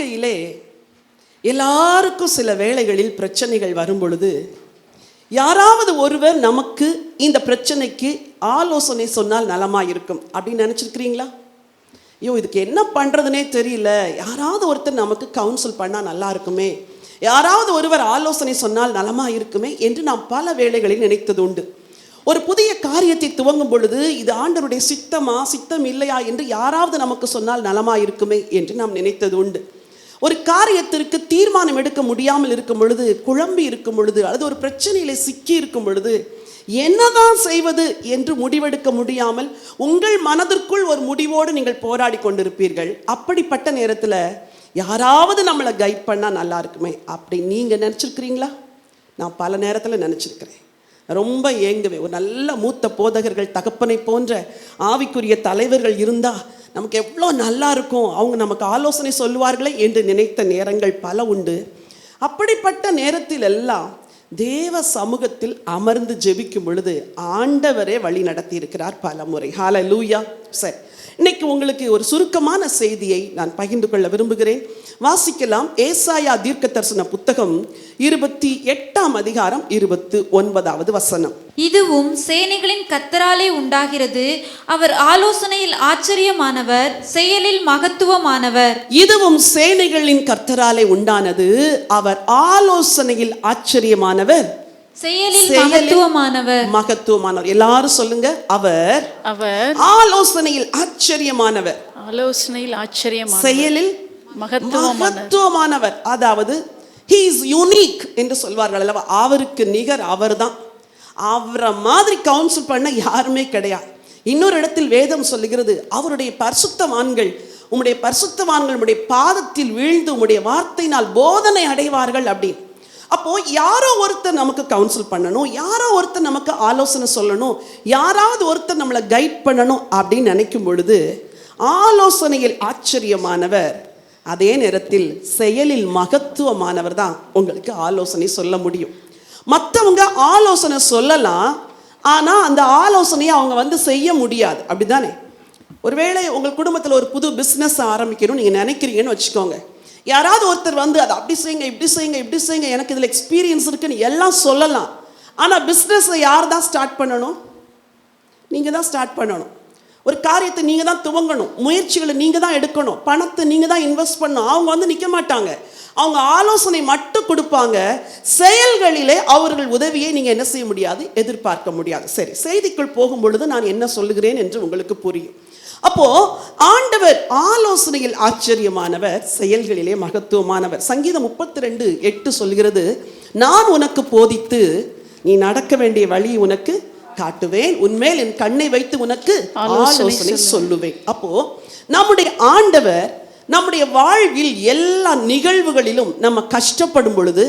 வாழ்க்கையிலே எல்லாருக்கும் சில வேளைகளில் பிரச்சனைகள் வரும் பொழுது யாராவது ஒருவர் நமக்கு இந்த பிரச்சனைக்கு ஆலோசனை சொன்னால் நலமாக இருக்கும் அப்படின்னு நினச்சிருக்கிறீங்களா? ஐயோ, இதுக்கு என்ன பண்ணுறதுனே தெரியல, யாராவது ஒருத்தர் நமக்கு கவுன்சில் பண்ணால் நல்லா இருக்குமே, யாராவது ஒருவர் ஆலோசனை சொன்னால் நலமாக இருக்குமே என்று நாம் பல வேளைகளில் நினைத்தது உண்டு. ஒரு புதிய காரியத்தை துவங்கும் பொழுது இது ஆண்டவருடைய சித்தமா சித்தம் இல்லையா என்று யாராவது நமக்கு சொன்னால் நலமாக இருக்குமே என்று நாம் நினைத்தது உண்டு. ஒரு காரியத்திற்கு தீர்மானம் எடுக்க முடியாமல் இருக்கும் பொழுது, குழம்பி இருக்கும் பொழுது, அல்லது ஒரு பிரச்சனையில சிக்கி இருக்கும் பொழுது என்னதான் செய்வது என்று முடிவெடுக்க முடியாமல் உங்கள் மனதிற்குள் ஒரு முடிவோடு நீங்கள் போராடி கொண்டிருப்பீர்கள். அப்படிப்பட்ட நேரத்தில் யாராவது நம்மளை கைட் பண்ணால் நல்லா இருக்குமே அப்படி நீங்கள் நினச்சிருக்கிறீங்களா? நான் பல நேரத்தில் நினச்சிருக்கிறேன். ரொம்ப ஏங்குவேன். ஒரு நல்ல மூத்த போதகர்கள், தகப்பனை போன்ற ஆவிக்குரிய தலைவர்கள் இருந்தால் நமக்கு எவ்வளோ நல்லா இருக்கும், அவங்க நமக்கு ஆலோசனை சொல்லுவார்களே என்று நினைத்த நேரங்கள் பல உண்டு. அப்படிப்பட்ட நேரத்தில் எல்லாம் தேவ சமூகத்தில் அமர்ந்து ஜெபிக்கும் பொழுது ஆண்டவரே வழி நடத்தி இருக்கிறார் பல முறை. ஹல்லேலூயா. சரி, இன்னைக்கு உங்களுக்கு ஒரு சுருக்கமான செய்தியை நான் பகிர்ந்து கொள்ள விரும்புகிறேன். வாசிக்கலாம். ஏசாயா தீர்க்கதரிசன புத்தகம் 28 அதிகாரம் 29 வசனம். இதுவும் சேனைகளின் கர்த்தராலே உண்டாகிறது, அவர் ஆலோசனையில் ஆச்சரியமானவர், செயலில் மகத்துவமானவர். இதுவும் சேனைகளின் கர்த்தராலே உண்டானது, அவர் ஆலோசனையில் ஆச்சரியமானவர், செயலில் மகத்துவமானவர். மகத்துவமானவர். எல்லாரும் சொல்லுங்க. அவர் ஆலோசனையில் ஆச்சரியமானவர், ஆலோசனையில் ஆச்சரியமானவர், செயலில் மகத்துவமானவர். அதாவது he is unique என்று சொல்வார்கள் அல்லவா? அவருக்கு நிகர் அவர்தான். அவரை மாதிரி கவுன்சில் பண்ண யாருமே கிடையாது. இன்னொரு இடத்தில் வேதம் சொல்லுகிறது, அவருடைய பரிசுத்தவான்கள், உம்முடைய பரிசுத்தவான்கள் உம்முடைய பாதத்தில் வீழ்ந்து உம்முடைய வார்த்தையினால் போதனை அடைவார்கள் அப்படின்னு. அப்போ யாரோ ஒருத்தர் நமக்கு கவுன்சில் பண்ணணும், யாரோ ஒருத்தர் நமக்கு ஆலோசனை சொல்லணும், யாராவது ஒருத்தர் நம்மளை கைட் பண்ணணும் அப்படின்னு நினைக்கும் பொழுது ஆலோசனையில் ஆச்சரியமானவர், அதே நேரத்தில் செயலில் மகத்துவமானவர் தான் உங்களுக்கு ஆலோசனை சொல்ல முடியும். மற்றவங்க ஆலோசனை சொல்லலாம், ஆனால் அந்த ஆலோசனையை அவங்க செய்ய முடியாது. அப்படிதானே? ஒருவேளை உங்கள் குடும்பத்தில் ஒரு புது பிஸ்னஸ் ஆரம்பிக்கணும்னு நீங்கள் நினைக்கிறீங்கன்னு வச்சுக்கோங்க. யாராவது ஒருத்தர் அதை அப்படி செய்யுங்க, இப்படி செய்யுங்க, இப்படி செய்யுங்க, எனக்கு இதில் எக்ஸ்பீரியன்ஸ் இருக்குன்னு எல்லாம் சொல்லலாம். ஆனால் பிஸ்னஸை யார் தான் ஸ்டார்ட் பண்ணணும்? நீங்கள் தான் ஸ்டார்ட் பண்ணணும். ஒரு காரியத்தை நீங்கள் தான் துவங்கணும், முயற்சிகளை நீங்கள் தான் எடுக்கணும், பணத்தை நீங்கள் தான் இன்வெஸ்ட் பண்ணணும். அவங்க நிற்க மாட்டாங்க, அவங்க ஆலோசனை மட்டும் கொடுப்பாங்க. செயல்களிலே அவர்கள் உதவியை நீங்கள் என்ன செய்ய முடியாது, எதிர்பார்க்க முடியாது. சரி, செய்திக்குள் போகும் பொழுது நான் என்ன சொல்லுகிறேன் என்று உங்களுக்கு புரியும். அப்போ ஆண்டவர் ஆலோசனையில் ஆச்சரியமானவர், செயல்களிலே மகத்துவமானவர். சங்கீதம் 32:8 சொல்கிறது, நான் உனக்கு போதித்து நீ நடக்க வேண்டிய வழி உனக்கு காட்டுவேன், உன்மேல் என் கண்ணை வைத்து உனக்கு ஆலோசனை சொல்லுவேன். அப்போ நம்முடைய ஆண்டவர் நம்முடைய வாழ்வில் எல்லா நிகழ்வுகளிலும் நம்ம கஷ்டப்படும் பொழுது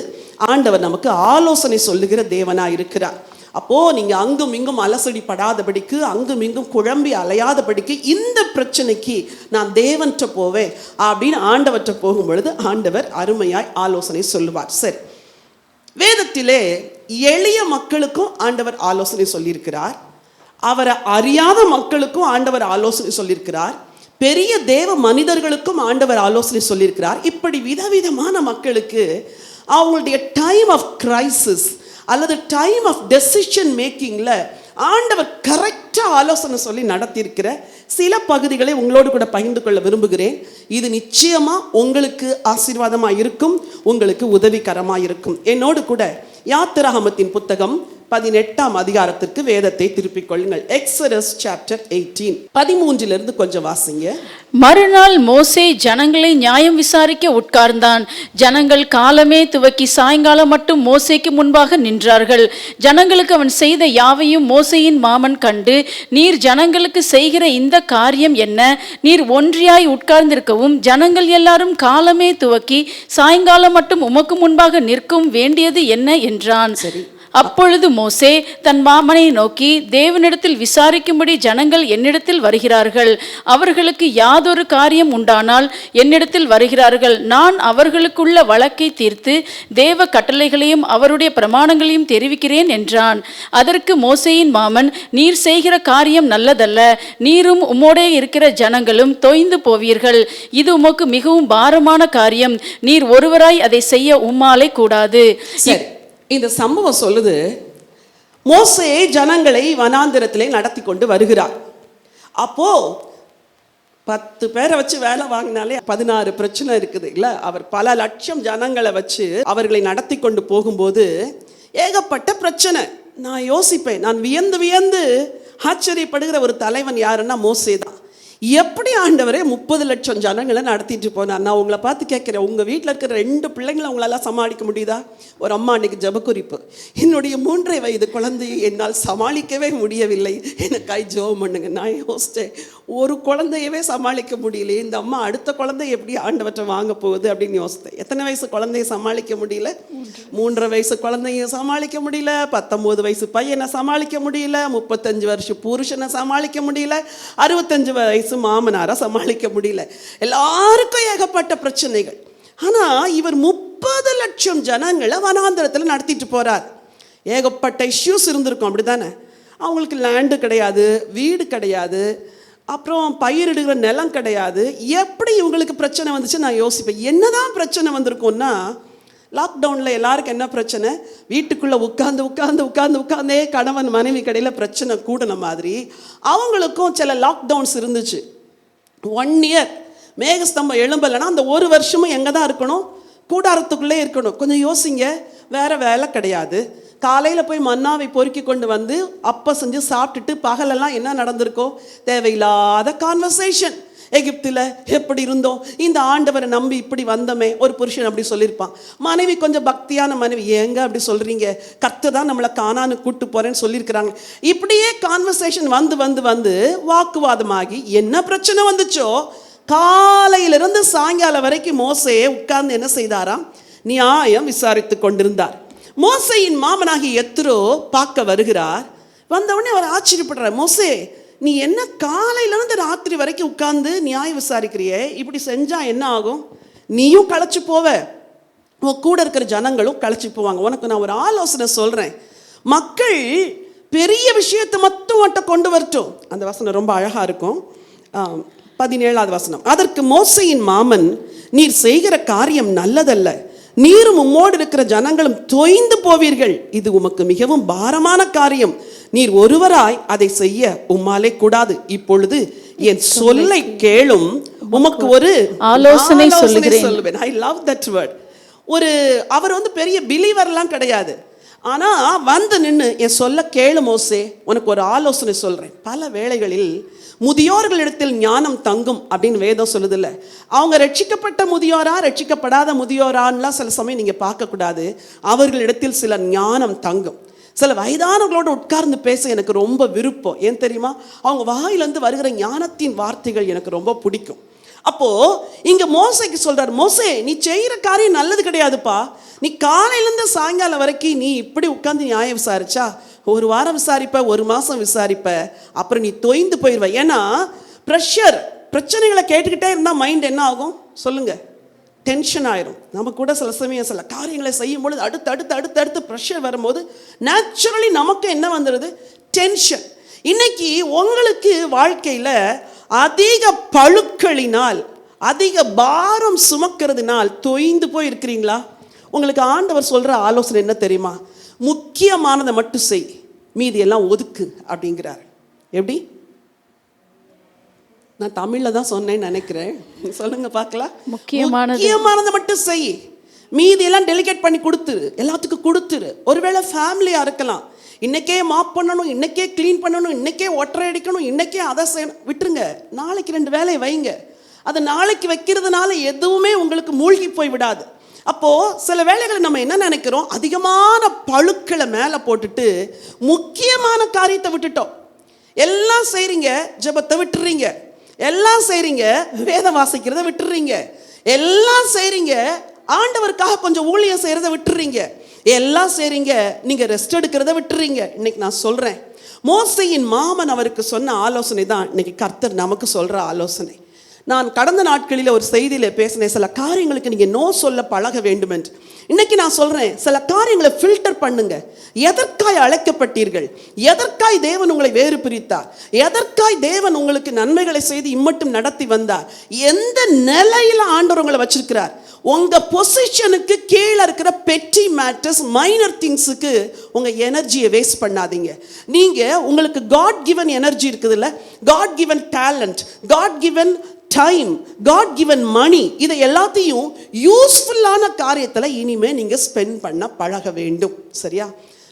ஆண்டவர் நமக்கு ஆலோசனை சொல்லுகிற தேவனா இருக்கிறார். அப்போ நீங்க அங்கும் இங்கும் அலசடி படாதபடிக்கு, அங்கும் இங்கும் குழம்பி அலையாதபடிக்கு, இந்த பிரச்சனைக்கு நான் தேவன்கிட்ட போவேன் அப்படின்னு ஆண்டவற்ற போகும் பொழுது ஆண்டவர் அருமையாய் ஆலோசனை சொல்லுவார். சரி, வேதத்திலே எளிய மக்களுக்கும் ஆண்டவர் ஆலோசனை சொல்லியிருக்கிறார், அவரை அறியாத மக்களுக்கும் ஆண்டவர் ஆலோசனை சொல்லியிருக்கிறார், பெரிய தேவ மனிதர்களுக்கும் ஆண்டவர் ஆலோசனை சொல்லியிருக்கிறார். இப்படி விதவிதமான மக்களுக்கு அவங்களுடைய டைம் ஆஃப் கிரைசிஸ் அல்லது டைம் ஆஃப் டெசிஷன் மேக்கிங்கில் ஆண்டவர் கரெக்டாக ஆலோசனை சொல்லி நடத்தியிருக்கிற சில பகுதிகளை உங்களோடு கூட பகிர்ந்து கொள்ள விரும்புகிறேன். இது நிச்சயமாக உங்களுக்கு ஆசீர்வாதமாக இருக்கும், உங்களுக்கு உதவிகரமாக இருக்கும். என்னோடு கூட யாத்திராகமத்தின் புத்தகம் 18 அதிகாரத்திற்கு வேதத்தை திருப்பிக் கொள்ளுங்கள். எக்ஸோடஸ் சாப்டர் 18 13 கொஞ்சம் வாசிங்க. மறுநாள் மோசே ஜனங்களை நியாயம் விசாரிக்க உட்கார்ந்தான். ஜனங்கள் காலமே துவக்கி சாயங்காலம் மட்டும் மோசேக்கு முன்பாக நின்றார்கள். ஜனங்களுக்கு அவன் செய்த யாவையும் மோசேயின் மாமன் கண்டு, நீர் ஜனங்களுக்கு செய்கிற இந்த காரியம் என்ன? நீர் ஒன்றியாய் உட்கார்ந்திருக்கவும் ஜனங்கள் எல்லாரும் காலமே துவக்கி சாயங்காலம் மட்டும் உமக்கு முன்பாக நிற்கும் வேண்டியது என்ன என்றான். சரி, அப்பொழுது மோசே தன் மாமனை நோக்கி, தேவனிடத்தில் விசாரிக்கும்படி ஜனங்கள் என்னிடத்தில் வருகிறார்கள். அவர்களுக்கு யாதொரு காரியம் உண்டானால் என்னிடத்தில் வருகிறார்கள். நான் அவர்களுக்குள்ள வழக்கை தீர்த்து தேவ கட்டளைகளையும் அவருடைய பிரமாணங்களையும் தெரிவிக்கிறேன் என்றான். அதற்கு மோசேயின் மாமன், நீர் செய்கிற காரியம் நல்லதல்ல. நீரும் உம்மோடே இருக்கிற ஜனங்களும் தொய்ந்து போவீர்கள். இது உமக்கு மிகவும் பாரமான காரியம். நீர் ஒருவராய் அதை செய்ய உம்மாலே கூடாது. சரி, இந்த சம்பவம் சொல்லுது, மோசே ஜனங்களை வனாந்திரத்திலே நடத்தி கொண்டு வருகிறார். அப்போ 10 பேரை வச்சு வேலை வாங்கினாலே 16 பிரச்சனை இருக்குது இல்ல. அவர் பல லட்சம் ஜனங்களை வச்சு அவர்களை நடத்தி கொண்டு போகும்போது ஏகப்பட்ட பிரச்சனை. நான் யோசிப்பேன், நான் வியந்து வியந்து ஆச்சரியப்படுகிற ஒரு தலைவன் யாருன்னா மோசே தான். எப்படி ஆண்டவரே 30 லட்சம் ஜனங்களை நடத்திட்டு போனார்? நான் உங்களை பார்த்து கேட்குறேன், உங்கள் வீட்டில் இருக்கிற 2 பிள்ளைங்களை உங்களால் சமாளிக்க முடியுதா? ஒரு அம்மா அன்னைக்கு ஜபக்குறிப்பு, என்னுடைய 3 வயது குழந்தையை என்னால் சமாளிக்கவே முடியவில்லை, எனக்காய் ஜெபம் பண்ணுங்க. நான் யோசித்தேன், ஒரு குழந்தையவே சமாளிக்க முடியல, இந்த அம்மா அடுத்த குழந்தை எப்படி ஆண்டவற்றை வாங்க போகுது அப்படின்னு யோசித்தேன். எத்தனை வயசு குழந்தைய சமாளிக்க முடியல? 3.5 வயசு குழந்தைய சமாளிக்க முடியல, 19 வயசு பையனை சமாளிக்க முடியல, 35 வருஷம் புருஷனை சமாளிக்க முடியல, 65 வயசு மாமனாரை சமாளிக்க முடியல. எல்லாருக்கும் ஏகப்பட்ட பிரச்சனைகள். ஆனா இவர் 30 லட்சம் ஜனங்களை வனாந்திரத்தில் நடத்திட்டு போறார். ஏகப்பட்ட இஷ்யூஸ் இருந்திருக்கும், அப்படித்தானே? அவங்களுக்கு லேண்டு கிடையாது, வீடு கிடையாது, அப்புறம் பயிரிடுகிற நிலம் கிடையாது. எப்படி இவங்களுக்கு பிரச்சனை வந்துச்சு நான் யோசிப்பேன். என்னதான் பிரச்சனை வந்திருக்கும்னா, லாக்டவுனில் எல்லாருக்கும் என்ன பிரச்சனை? வீட்டுக்குள்ளே உட்காந்தே கணவன் மனைவி கடையில் பிரச்சனை கூடின மாதிரி அவங்களுக்கும் சில லாக்டவுன்ஸ் இருந்துச்சு. 1 இயர் மேகஸ்தம்பம் எழும்பலைன்னா அந்த 1 வருஷமும் எங்கே தான் இருக்கணும்? கூடாரத்துக்குள்ளே இருக்கணும். கொஞ்சம் யோசிங்க, வேறு வேலை கிடையாது. காலையில் போய் மன்னாவை பொறுக்கி கொண்டு வந்து அப்போ செஞ்சு சாப்பிட்டுட்டு பகலெல்லாம் என்ன நடந்திருக்கோ? தேவையில்லாத கான்வர்சேஷன். எகிப்தில் எப்படி இருந்தோம், இந்த ஆண்டவரை நம்பி இப்படி வந்தோமே. ஒரு புருஷன் அப்படி சொல்லியிருப்பான். மனைவி கொஞ்சம் பக்தியான மனைவி, ஏங்க அப்படி சொல்கிறீங்க, கர்த்தர் தான் நம்மளை கானானுக்கு கூட்டு போகிறேன்னு சொல்லியிருக்கிறாங்க. இப்படியே கான்வர்சேஷன் வந்து வாக்குவாதமாகி என்ன பிரச்சனை வந்துச்சோ, காலையிலிருந்து சாயங்காலம் வரைக்கும் மோசே உட்கார்ந்து என்ன செய்தாராம்? நியாயம் விசாரித்து கொண்டிருந்தார். மோசையின் மாமனாகி எத்ரோ பார்க்க வருகிறார். வந்தவுடனே அவர் ஆச்சரியப்படுறார், மோசே நீ என்ன காலையிலேருந்து ராத்திரி வரைக்கும் உட்கார்ந்து நியாயம் விசாரிக்கிறியே, இப்படி செஞ்சா என்ன ஆகும்? நீயும் களைச்சு போவ, உன் கூட இருக்கிற ஜனங்களும் களைச்சு போவாங்க. உனக்கு நான் ஒரு ஆலோசனை சொல்றேன். மக்கள் பெரிய விஷயத்தை மட்டும் உன்கிட்ட கொண்டு வரட்டும். அந்த வசனம் ரொம்ப அழகா இருக்கும். 17வது வசனம். அதற்கு மோசையின் மாமன், நீர் செய்கிற காரியம் நல்லதல்ல. நீரும் உம்மோடு இருக்கிற ஜனங்களும் தொய்ந்து போவீர்கள். இது உமக்கு மிகவும் பாரமான காரியம். நீர் ஒருவராய் அதை செய்ய உம்மாலே கூடாது. இப்பொழுது என் சொல்லை கேளும், உமக்கு ஒரு ஆலோசனை சொல்லுவேன். I love that word. அவர் பெரிய பிலீவர்லாம் கிடையாது. ஆனா வந்து நின்று என் சொல்ல கேளு மோசே, உனக்கு ஒரு ஆலோசனை சொல்றேன். பல வேளைகளில் முதியோர்களிடத்தில் ஞானம் தங்கும் அப்படின்னு வேதம் சொல்லுதில்ல. அவங்க ரட்சிக்கப்பட்ட முதியோரா ரட்சிக்கப்படாத முதியோரான்லாம் சில சமயம் நீங்க பார்க்கக்கூடாது. அவர்களிடத்தில் சில ஞானம் தங்கும். சில வயதானவர்களோடு உட்கார்ந்து பேச எனக்கு ரொம்ப விருப்பம். ஏன் தெரியுமா? அவங்க வாயிலிருந்து வருகிற ஞானத்தின் வார்த்தைகள் எனக்கு ரொம்ப பிடிக்கும். அப்போ இங்க மோசைக்கு சொல்றாரு, மோசே நீ செய்கிற காரியம் நல்லது கிடையாதுப்பா. நீ காலையிலேருந்து சாயங்காலம் வரைக்கும் நீ இப்படி உட்கார்ந்து நியாயம் விசாரிச்சா 1 வாரம் விசாரிப்ப, 1 மாசம் விசாரிப்ப, அப்புறம் நீ தொய்ந்து போயிடுவ. ஏன்னா பிரச்சனைகளை கேட்டுக்கிட்டே இருந்தா மைண்ட் என்ன ஆகும் சொல்லுங்க? டென்ஷன் ஆயிரும். நம்ம கூட சில சமயம் சில காரியங்களை செய்யும் பொழுது அடுத்து ப்ரெஷர் வரும்போது நேச்சுரலி நமக்கு என்ன வந்துடுது? டென்ஷன். இன்னைக்கு உங்களுக்கு வாழ்க்கையில் அதிக பழுக்களினால், அதிக பாரம் சுமக்கிறதுனால் தொய்ந்து போய் இருக்கிறீங்களா? உங்களுக்கு ஆண்டவர் சொல்ற ஆலோசனை என்ன தெரியுமா? முக்கியமானதை மட்டும் செய், மீதி எல்லாம் ஒதுக்கு அப்படிங்கிறார். எப்படி? நான் தமிழ்ல தான் சொன்னேன்னு நினைக்கிறேன். சொல்லுங்க பார்க்கலாம். முக்கியமானதை மட்டும் செய், மீதி எல்லாம் டெலிகேட் பண்ணி கொடுத்துரு, எல்லாத்துக்கும் கொடுத்துரு. ஒருவேளை ஃபேமிலியா இருக்கலாம், இன்னைக்கே மாப் பண்ணணும், இன்னைக்கே க்ளீன் பண்ணணும், இன்னைக்கே ஒற்றை அடிக்கணும், இன்னைக்கே அதை செய்யணும், விட்டுருங்க. நாளைக்கு 2 வேலையை வைங்க. அது நாளைக்கு வைக்கிறதுனால எதுவுமே உங்களுக்கு மூழ்கி போய் விடாது. அப்போ சில வேளைகளை நம்ம என்ன நினைக்கிறோம்? அதிகமான பழுக்களை மேலே போட்டுட்டு முக்கியமான காரியத்தை விட்டுட்டோம். எல்லாம் செய்றீங்க, ஜெபத்தை விட்டுறீங்க. எல்லாம் செய்றீங்க, வேதம் வாசிக்கிறத விட்டுறீங்க. எல்லாம் செய்றீங்க, ஆண்டவருக்காக கொஞ்சம் ஊழியம் செய்கிறத விட்டுறீங்க, எல்லாம் செய்றீங்க, நீங்கள் ரெஸ்ட் எடுக்கிறத விட்டுறீங்க. இன்னைக்கு நான் சொல்கிறேன், மோசேயின் மாமன் அவருக்கு சொன்ன ஆலோசனை தான் இன்னைக்கு கர்த்தர் நமக்கு சொல்கிற ஆலோசனை. நான் கடந்த நாட்களில் ஒரு செய்தியில் பேசினேன், சில காரியங்களுக்கு நீங்கள் நோ சொல்ல பழக வேண்டும் என்று. இன்னைக்கு நான் சொல்கிறேன், சில காரியங்களை ஃபில்டர் பண்ணுங்க. எதற்காய் அழைக்கப்பட்டீர்கள்? எதற்காய் தேவன் உங்களை வேறு பிரித்தார்? எதற்காய் தேவன் உங்களுக்கு நன்மைகளை செய்து இம்மட்டும் நடத்தி வந்தார்? எந்த நிலையில் ஆண்டவர் உங்களை வச்சிருக்கிறார்? உங்க பொசிஷனுக்கு கீழே இருக்கிற பெட்டி மேட்டர்ஸ், மைனர் திங்ஸுக்கு உங்க எனர்ஜியை வேஸ்ட் பண்ணாதீங்க. நீங்க உங்களுக்கு காட் கிவன் எனர்ஜி இருக்குதுல்ல, God given talent, God given time, God given money, இதை எல்லாத்தையும் யூஸ்ஃபுல்லான காரியத்தில் இனிமே நீங்கள் ஸ்பெண்ட் பண்ண பழக வேண்டும். சரியா?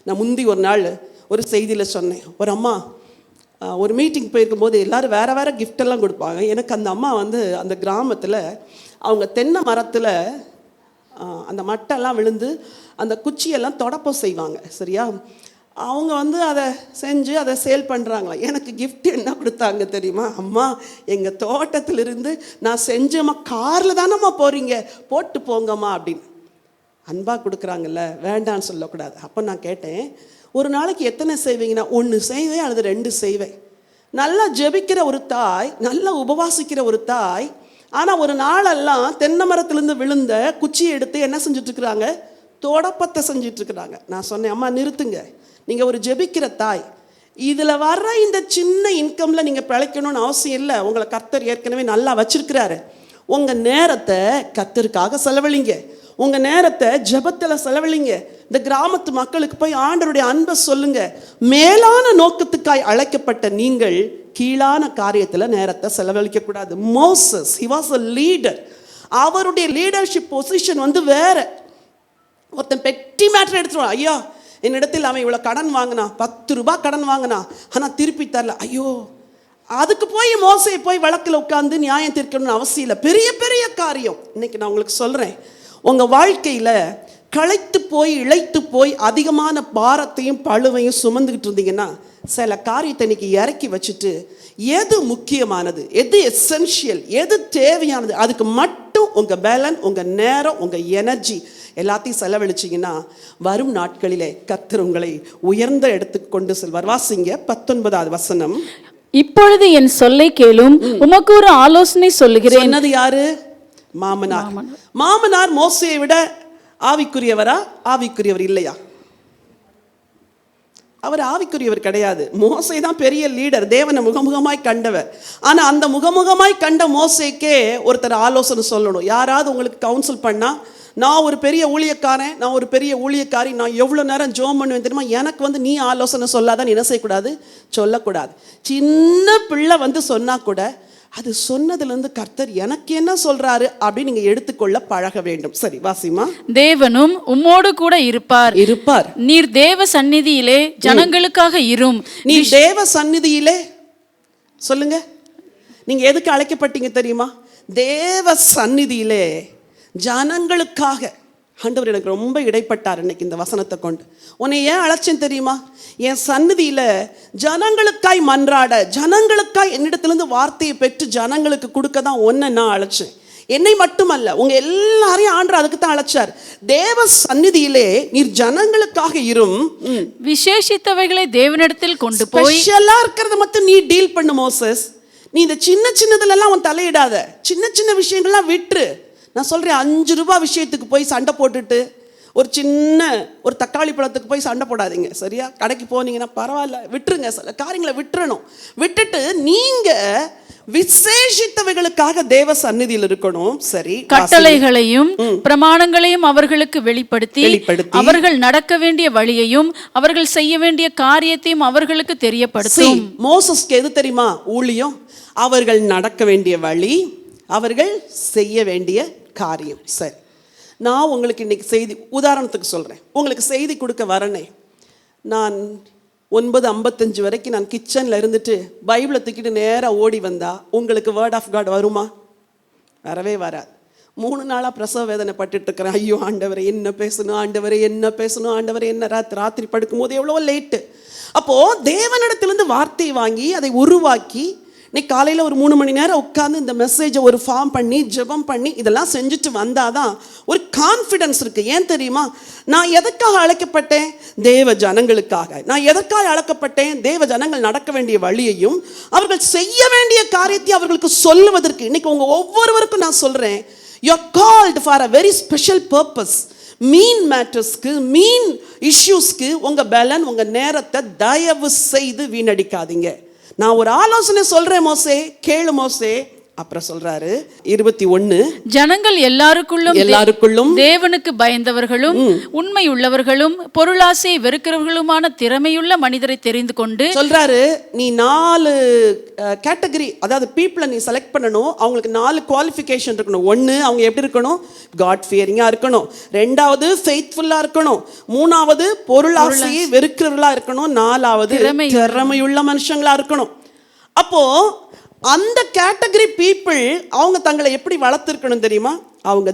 நான் முந்தி ஒரு நாள் ஒரு செய்தியில் சொன்னேன், ஒரு அம்மா ஒரு மீட்டிங் போயிருக்கும் போது எல்லாரும் வேறு வேறு கிஃப்டெல்லாம் கொடுப்பாங்க. எனக்கு அந்த அம்மா வந்து அந்த கிராமத்தில் அவங்க தென்னை மரத்தில் அந்த மட்டெல்லாம் விழுந்து அந்த குச்சியெல்லாம் தொடப்பம் செய்வாங்க. சரியா? அவங்க வந்து அதை செஞ்சு அதை சேல் பண்ணுறாங்களா. எனக்கு கிஃப்ட் என்ன கொடுத்தாங்க தெரியுமா? அம்மா, எங்கள் தோட்டத்திலிருந்து நான் செஞ்சம்மா, காரில் தானம்மா போகிறீங்க, போட்டு போங்கம்மா அப்படின்னு. அன்பாக கொடுக்குறாங்கல்ல, வேண்டான்னு சொல்லக்கூடாது. அப்போ நான் கேட்டேன், ஒரு நாளைக்கு எத்தனை செய்வீங்கன்னா? 1 செய்வேன் அல்லது 2 செய்வேன். நல்லா ஜெபிக்கிற ஒரு தாய், நல்லா உபவாசிக்கிற ஒரு தாய், ஆனால் ஒரு நாளெல்லாம் தென்னை மரத்துலேருந்து விழுந்த குச்சியை எடுத்து என்ன செஞ்சிட்ருக்குறாங்க? தொடப்பத்தை செஞ்சிட்ருக்குறாங்க. நான் சொன்னேன், அம்மா நிறுத்துங்க, நீங்கள் ஒரு ஜெபிக்கிற தாய், இதில் வர்ற இந்த சின்ன இன்கமில் நீங்கள் பிழைக்கணும்னு அவசியம் இல்லை. உங்களை கர்த்தர் ஏற்கனவே நல்லா வச்சிருக்கிறாரு. உங்கள் நேரத்தை கர்த்தருக்காக செலவழிங்க, உங்கள் நேரத்தை ஜெபத்தில் செலவழிங்க. இந்த கிராமத்து மக்களுக்கு போய் ஆண்டவருடைய அன்பை சொல்லுங்க. மேலான நோக்கத்துக்காய் அழைக்கப்பட்ட நீங்கள் கீழான காரியத்தில் நேரத்தை செலவழிக்கக்கூடாது. Moses, he was a leader. அவருடைய லீடர்ஷிப் பொசிஷன் வந்து வேற. ஒருத்தன் பெட்டி மேட்டர் எடுத்துருவான், ஐயா என்னிடத்தில் அவன் இவ்வளோ கடன் வாங்கினா, 10 ரூபாய் கடன் வாங்கினா, ஆனால் திருப்பி தரல. ஐயோ, அதுக்கு போய் மோசையை போய் வழக்கில் உட்காந்து நியாயம் தீர்க்கணும்னு அவசியம் இல்லை. பெரிய பெரிய காரியம். இன்னைக்கு நான் உங்களுக்கு சொல்கிறேன், உங்கள் வாழ்க்கையில் களைத்து போய் இழைத்து போய் அதிகமான பாரத்தையும் பழுவையும் சுமந்துக்கிட்டு இருந்தீங்கன்னா, சில காரியத்தை இன்னைக்கு இறக்கி வச்சுட்டு எது முக்கியமானது, எது எசென்ஷியல், எது தேவையானது, அதுக்கு மட்டும் உங்கள் பேலன், உங்கள் நேரம், உங்கள் எனர்ஜி எல்லாத்தையும் செலவழிச்சிங்கன்னா வரும் நாட்களிலே கர்த்தர் உங்களை உயர்ந்த இடத்துக்கு கொண்டு செல்வார். வாசிங்க 19வது வசனம். இப்பொழுது என் சொல்லை கேளும், உமக்கு ஒரு ஆலோசனை சொல்லுகிறேன். சொன்னது யாரு? மாமனார். மாமனார் மோசேயை விட ஆவிக்குரியவரா? ஆவிக்குரியவர் இல்லையா? அவர் ஆவிக்குரியவர் கிடையாது. மோசே தான் பெரிய லீடர், தேவனை முகமுகமாய் கண்டவர். ஆனால் அந்த முகமுகமாய் கண்ட மோசேக்கே ஒருத்தர் ஆலோசனை சொல்லணும். யாராவது உங்களுக்கு கவுன்சில் பண்ணா, நான் ஒரு பெரிய ஊழியக்காரன், நான் ஒரு பெரிய ஊழியக்காரி, நான் எவ்வளோ நேரம் ஜோம் பண்ணுவேன் தெரியுமா, எனக்கு வந்து நீ ஆலோசனை சொல்லாதான் என்ன செய்யக்கூடாது? சொல்லக்கூடாது. சின்ன பிள்ளை வந்து சொன்னால் கூட அது சொன்னதுலேருந்து கர்த்தர் எனக்கு என்ன சொல்றாரு அப்படின்னு நீங்க எடுத்துக்கொள்ள பழக வேண்டும். சரி, வாசிமா. தேவனும் உம்மோடு கூட இருப்பார். நீர் தேவ சந்நிதியிலே ஜனங்களுக்காக இரும். நீ தேவ சந்நிதியிலே, சொல்லுங்க, நீங்க எதுக்கு அழைக்கப்பட்டீங்க தெரியுமா? தேவ சந்நிதியிலே ஜனங்களுக்காக. ஆண்டவர் எனக்கு ரொம்ப இடைப்பட்டார் இன்னைக்கு இந்த வசனத்தை கொண்டு. உன்னை ஏன் அழைச்சேன் தெரியுமா? என் சந்நிதியில ஜனங்களுக்காய் மன்றாட, ஜனங்களுக்காய் என்னிடத்திலிருந்து வார்த்தையை பெற்று ஜனங்களுக்கு கொடுக்க தான் உன்னை நான் அழைச்சேன். என்னை மட்டுமல்ல, உங்க எல்லாரையும் ஆண்டவர் அதுக்கு தான் அழைச்சார். தேவ சந்நிதியிலே நீர் ஜனங்களுக்காக இரும். விசேஷித்தவைகளை தேவனிடத்தில் கொண்டு போய், ஸ்பெஷலா இருக்கிறத மட்டும் நீ டீல் பண்ணு மோசஸ். நீ இந்த சின்ன சின்னதுலாம் உன் தலையிடாத. சின்ன சின்ன விஷயங்கள்லாம் விட்டுரு. நான் சொல்கிறேன், 5 ரூபாய் விஷயத்துக்கு போய் சண்டை போட்டுட்டு ஒரு தக்காளி பழத்துக்கு போய் சண்டை போடாதீங்க. சரியா? கடைக்கு போனீங்கன்னா பரவாயில்ல, விட்டுருங்க. சில காரியங்களை விட்டுறணும். விட்டுட்டு நீங்கள் விசேஷித்தவைகளுக்காக தேவ சந்நிதியில் இருக்கணும். சரி, கட்டளைகளையும் பிரமாணங்களையும் அவர்களுக்கு வெளிப்படுத்தி அவர்கள் நடக்க வேண்டிய வழியையும் அவர்கள் செய்ய வேண்டிய காரியத்தையும் அவர்களுக்கு தெரியப்படுத்தும். மோசஸ்க்கு எது தெரியுமா ஊழியம்? அவர்கள் நடக்க வேண்டிய வழி, அவர்கள் செய்ய வேண்டிய காரியம். சரி, நான் உங்களுக்கு இன்னைக்கு செய்தி உதாரணத்துக்கு சொல்கிறேன். உங்களுக்கு செய்தி கொடுக்க வரனே, நான் 9:55 வரைக்கும் நான் கிச்சனில் இருந்துட்டு பைபிளை தூக்கிட்டு நேராக ஓடி வந்தா உங்களுக்கு வேர்ட் ஆஃப் காட் வருமா? வரவே வராது. 3 நாளாக பிரசவ வேதனை பட்டுட்டு இருக்கிறேன். ஐயோ ஆண்டவரை என்ன பேசணும், ஆண்டவரை என்ன பேசணும், ஆண்டவரை என்ன, ராத்திரி படுக்கும் போது எவ்வளோ லேட்டு. அப்போது தேவனிடத்திலிருந்து வார்த்தை வாங்கி அதை உருவாக்கி இன்னைக்கு காலையில் ஒரு 3 மணி நேரம் உட்காந்து இந்த மெசேஜை ஒரு ஃபார்ம் பண்ணி ஜெபம் பண்ணி இதெல்லாம் செஞ்சுட்டு வந்தாதான் ஒரு கான்ஃபிடன்ஸ் இருக்குது. ஏன் தெரியுமா? நான் எதற்காக அழைக்கப்பட்டேன்? தேவ ஜனங்களுக்காக. நான் எதற்காக அழைக்கப்பட்டேன்? தேவ ஜனங்கள் நடக்க வேண்டிய வழியையும் அவர்கள் செய்ய வேண்டிய காரியத்தை அவர்களுக்கு சொல்லுவதற்கு. இன்னைக்கு உங்க ஒவ்வொருவருக்கும் நான் சொல்றேன், you are called for a very special purpose. மீன் மேட்டர்ஸ்க்கு, மீன் இஷ்யூஸ்க்கு உங்க பலன், உங்க நேரத்தை தயவு செய்து வீணடிக்காதீங்க. நான் ஒரு ஆலோசனை சொல்றேன் மோசே, கேளு மோசே. அப்புறம் சொல்றாரு 21, ஜனங்கள் எல்லாருக்குள்ளும் தேவனுக்கு பயந்தவர்களும் உண்மை உள்ளவர்களும் பொருளாசையை வெறுக்கிறவர்களுமான திறமையுள்ள மனிதரை தெரிந்து கொண்டு சொல்றாரு. நீ 4 கேட்டகரி, அதாவது பீப்புளை நீ செலக்ட் பண்ணணும். அவங்களுக்கு 4 குவாலிஃபிகேஷன் இருக்கணும். 1, அவங்க எப்படி இருக்கணும்? காட் ஃபியரிங்கா இருக்கணும். 2வது ஃபெய்த்ஃபுல்லா இருக்கணும். 3வது பொருளாசையை வெறுக்கிறவர்களா இருக்கணும். 4வது திறமையுள்ள மனுஷங்களா இருக்கணும். அப்போ அந்த கேட்டகரி பீப்புள் அவங்க தங்களை எப்படி வளர்த்திருக்கணும் தெரியுமா? அவங்க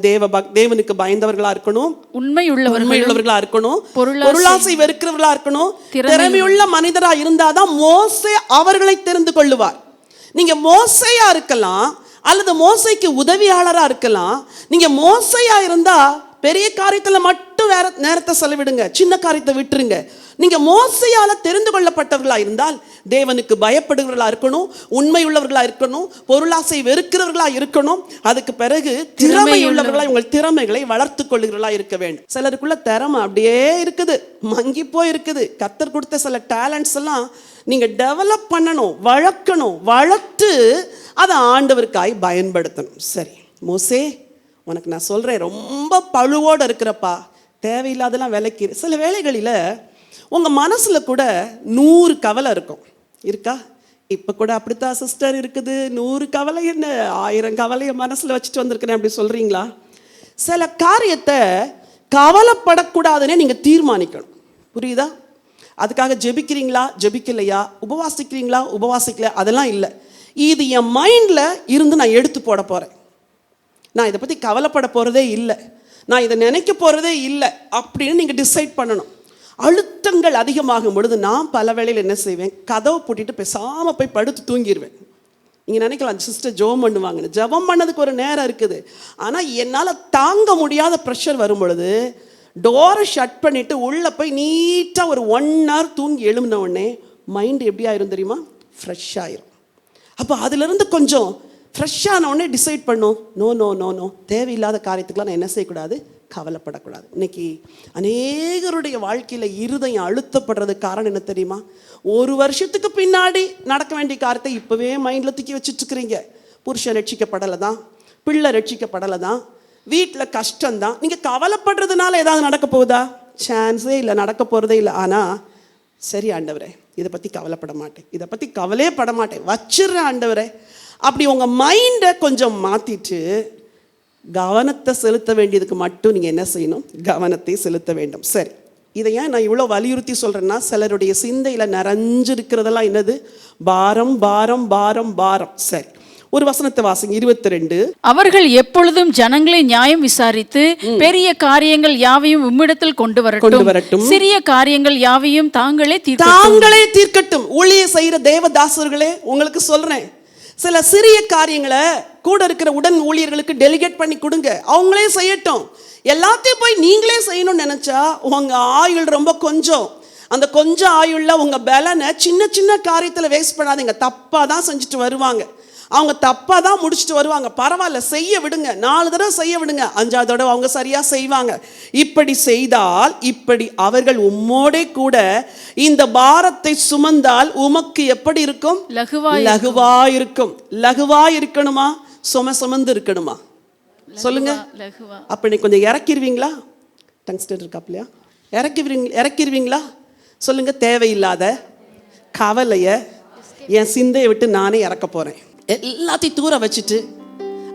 தேவனுக்கு பயந்தவர்களா இருக்கணும், உண்மை உள்ளவர்களா இருக்கணும், பொருளாசை வெறுக்கிறவர்களா இருக்கணும், திறமையுள்ள மனிதரா இருந்தாதான் மோசே அவர்களை தெரிந்து கொள்ளுவார். நீங்க மோசையா இருக்கலாம் அல்லது மோசைக்கு உதவியாளரா இருக்கலாம். நீங்க மோசையா இருந்தா பெரிய காரியத்துல மட்டும் வேற நேரத்தை செலவிடுங்க, சின்ன காரியத்தை விட்டுருங்க. நீங்க மோசையால தெரிந்து கொள்ளப்பட்டவர்களா இருந்தால் தேவனுக்கு பயப்படுகிறவர்களா இருக்கணும், உண்மை உள்ளவர்களா இருக்கணும், பொருளாசை வெறுக்கிறவர்களா இருக்கணும். அதுக்கு பிறகு திறமையுள்ளவர்களா உங்கள் திறமைகளை வளர்த்து கொள்ளுகிறவர்களா இருக்க வேண்டும். சிலருக்குள்ள திறமை அப்படியே இருக்குது, மங்கி போய் இருக்குது. கர்த்தர் கொடுத்த சில டேலண்ட்ஸ் எல்லாம் நீங்க டெவலப் பண்ணணும், வளர்த்து அதை ஆண்டவருக்காய் பயன்படுத்தணும். சரி மோசே, உனக்கு நான் சொல்றேன், ரொம்ப பழுவோடு இருக்கிறப்பா, தேவையில்லாதெல்லாம் விலைக்கு. சில வேளைகளில் உங்கள் மனசில் கூட 100 கவலை இருக்கும். இருக்கா? இப்போ கூட அப்படித்தான் சிஸ்டர் இருக்குது. 100 கவலை என்ன, 1000 கவலையை மனசில் வச்சுட்டு வந்திருக்கிறேன் அப்படி சொல்கிறீங்களா? சில காரியத்தை கவலைப்படக்கூடாதுன்னே நீங்கள் தீர்மானிக்கணும். புரியுதா? அதுக்காக ஜெபிக்கலையா, உபவாசிக்கல, அதெல்லாம் இல்லை. இது என் மைண்டில் இருந்து நான் எடுத்து போட போகிறேன். நான் இதை பற்றி கவலைப்பட போகிறதே இல்லை, நான் இதை நினைக்க போகிறதே இல்லை அப்படின்னு நீங்கள் டிசைட் பண்ணணும். அழுத்தங்கள் அதிகமாகும் பொழுது நான் பல வேளையில் என்ன செய்வேன்? கதவை பூட்டிட்டு பேசாமல் போய் படுத்து தூங்கிடுவேன். நீங்கள் நினைக்கலாம் சிஸ்டர் ஜெபம் பண்ணுவாங்கன்னு. ஜெபம் பண்ணதுக்கு ஒரு நேரம் இருக்குது. ஆனால் என்னால் தாங்க முடியாத ப்ரெஷர் வரும் பொழுது டோரை ஷட் பண்ணிவிட்டு உள்ளே போய் நீட்டாக ஒரு 1 hour தூங்கி எழும்பின உடனே மைண்டு எப்படி ஆயிரும் தெரியுமா? ஃப்ரெஷ் ஆயிரும். அப்போ அதிலிருந்து கொஞ்சம் ஃப்ரெஷ்ஷான உடனே டிசைட் பண்ணும், நோ, தேவையில்லாத காரியத்துக்குலாம் நான் என்ன செய்யக்கூடாது? கவலைப்படக்கூடாது. இன்னைக்கு அநேகருடைய வாழ்க்கையில் இருதயம் அழுத்தப்படுறது காரணம் என்ன தெரியுமா? 1 வருஷத்துக்கு பின்னாடி நடக்க வேண்டிய காரியத்தை இப்போவே மைண்டில் தூக்கி வச்சுட்டு இருக்கிறீங்க. புருஷன் ரட்சிக்கப்படலை தான், பிள்ளை ரட்சிக்கப்படலை தான், வீட்டில் கஷ்டம்தான். நீங்கள் கவலைப்படுறதுனால ஏதாவது நடக்க போகுதா? சான்ஸே இல்லை, நடக்க போகிறதே இல்லை. ஆனால் சரி ஆண்டவரே, இதை பற்றி கவலைப்பட மாட்டேன், இதை பற்றி கவலையே பட மாட்டேன், வச்சிடுறேன் ஆண்டவரே. அப்படி உங்கள் மைண்டை கொஞ்சம் மாற்றிட்டு கவனத்தை செலுத்த வேண்டியதுக்கு மட்டும் நீங்கள் என்ன செய்யணும்? கவனத்தை செலுத்த வேண்டும். சரி, இதை ஏன் நான் இவ்வளோ வலியுறுத்தி சொல்கிறேன்னா, சிலருடைய சிந்தையில் நிறைஞ்சிருக்கிறதெல்லாம் என்னது? பாரம் பாரம் பாரம் பாரம். சரி, ஒரு வசனத்தை வாசிங்க, 22. அவர்கள் எப்பொழுதும் ஜனங்களை நியாயம் விசாரித்து பெரிய காரியங்கள் யாவையும் உம்மிடத்தில் கொண்டு வரட்டும், சிறிய காரியங்கள் யாவையும் தாங்களே தீர்க்கட்டும். ஊழிய செய்கிற தேவதாசர்களே, உங்களுக்கு சொல்றேன், சில சிறிய காரியங்களை கூட இருக்கிற உடன் ஊழியர்களுக்கு டெலிகேட் பண்ணி கொடுங்க, அவங்களே செய்யட்டும். எல்லாத்தையும் போய் நீங்களே செய்யணும்னு நினைச்சா உங்க ஆயுள் ரொம்ப கொஞ்சம். அந்த கொஞ்சம் ஆயுள்ல உங்க பலனை சின்ன சின்ன காரியத்தில் வேஸ்ட் பண்ணாதீங்க. தப்பாக தான் செஞ்சுட்டு வருவாங்க, அவங்க தப்பாக தான் முடிச்சுட்டு வருவாங்க. பரவாயில்ல, செய்ய விடுங்க, 4 தடவை செய்ய விடுங்க, 5ஆவது தடவை அவங்க சரியாக செய்வாங்க. இப்படி செய்தால், இப்படி அவர்கள் உம்மோடே கூட இந்த பாரத்தை சுமந்தால் உமக்கு எப்படி இருக்கும்? லகுவாய் இருக்கும். லகுவாய் இருக்கணுமா? சுமந்து இருக்கணுமா? சொல்லுங்க. அப்ப நீ கொஞ்சம் இறக்கிடுவீங்களா? டங்ஸ்டன் இருக்காப்லையா? இறக்கிடுவீங்களா? சொல்லுங்க. தேவையில்லாத கவலைய என் சிந்தையை விட்டு நானே இறக்க போறேன். எல்லாத்தையும் தூர வச்சுட்டு,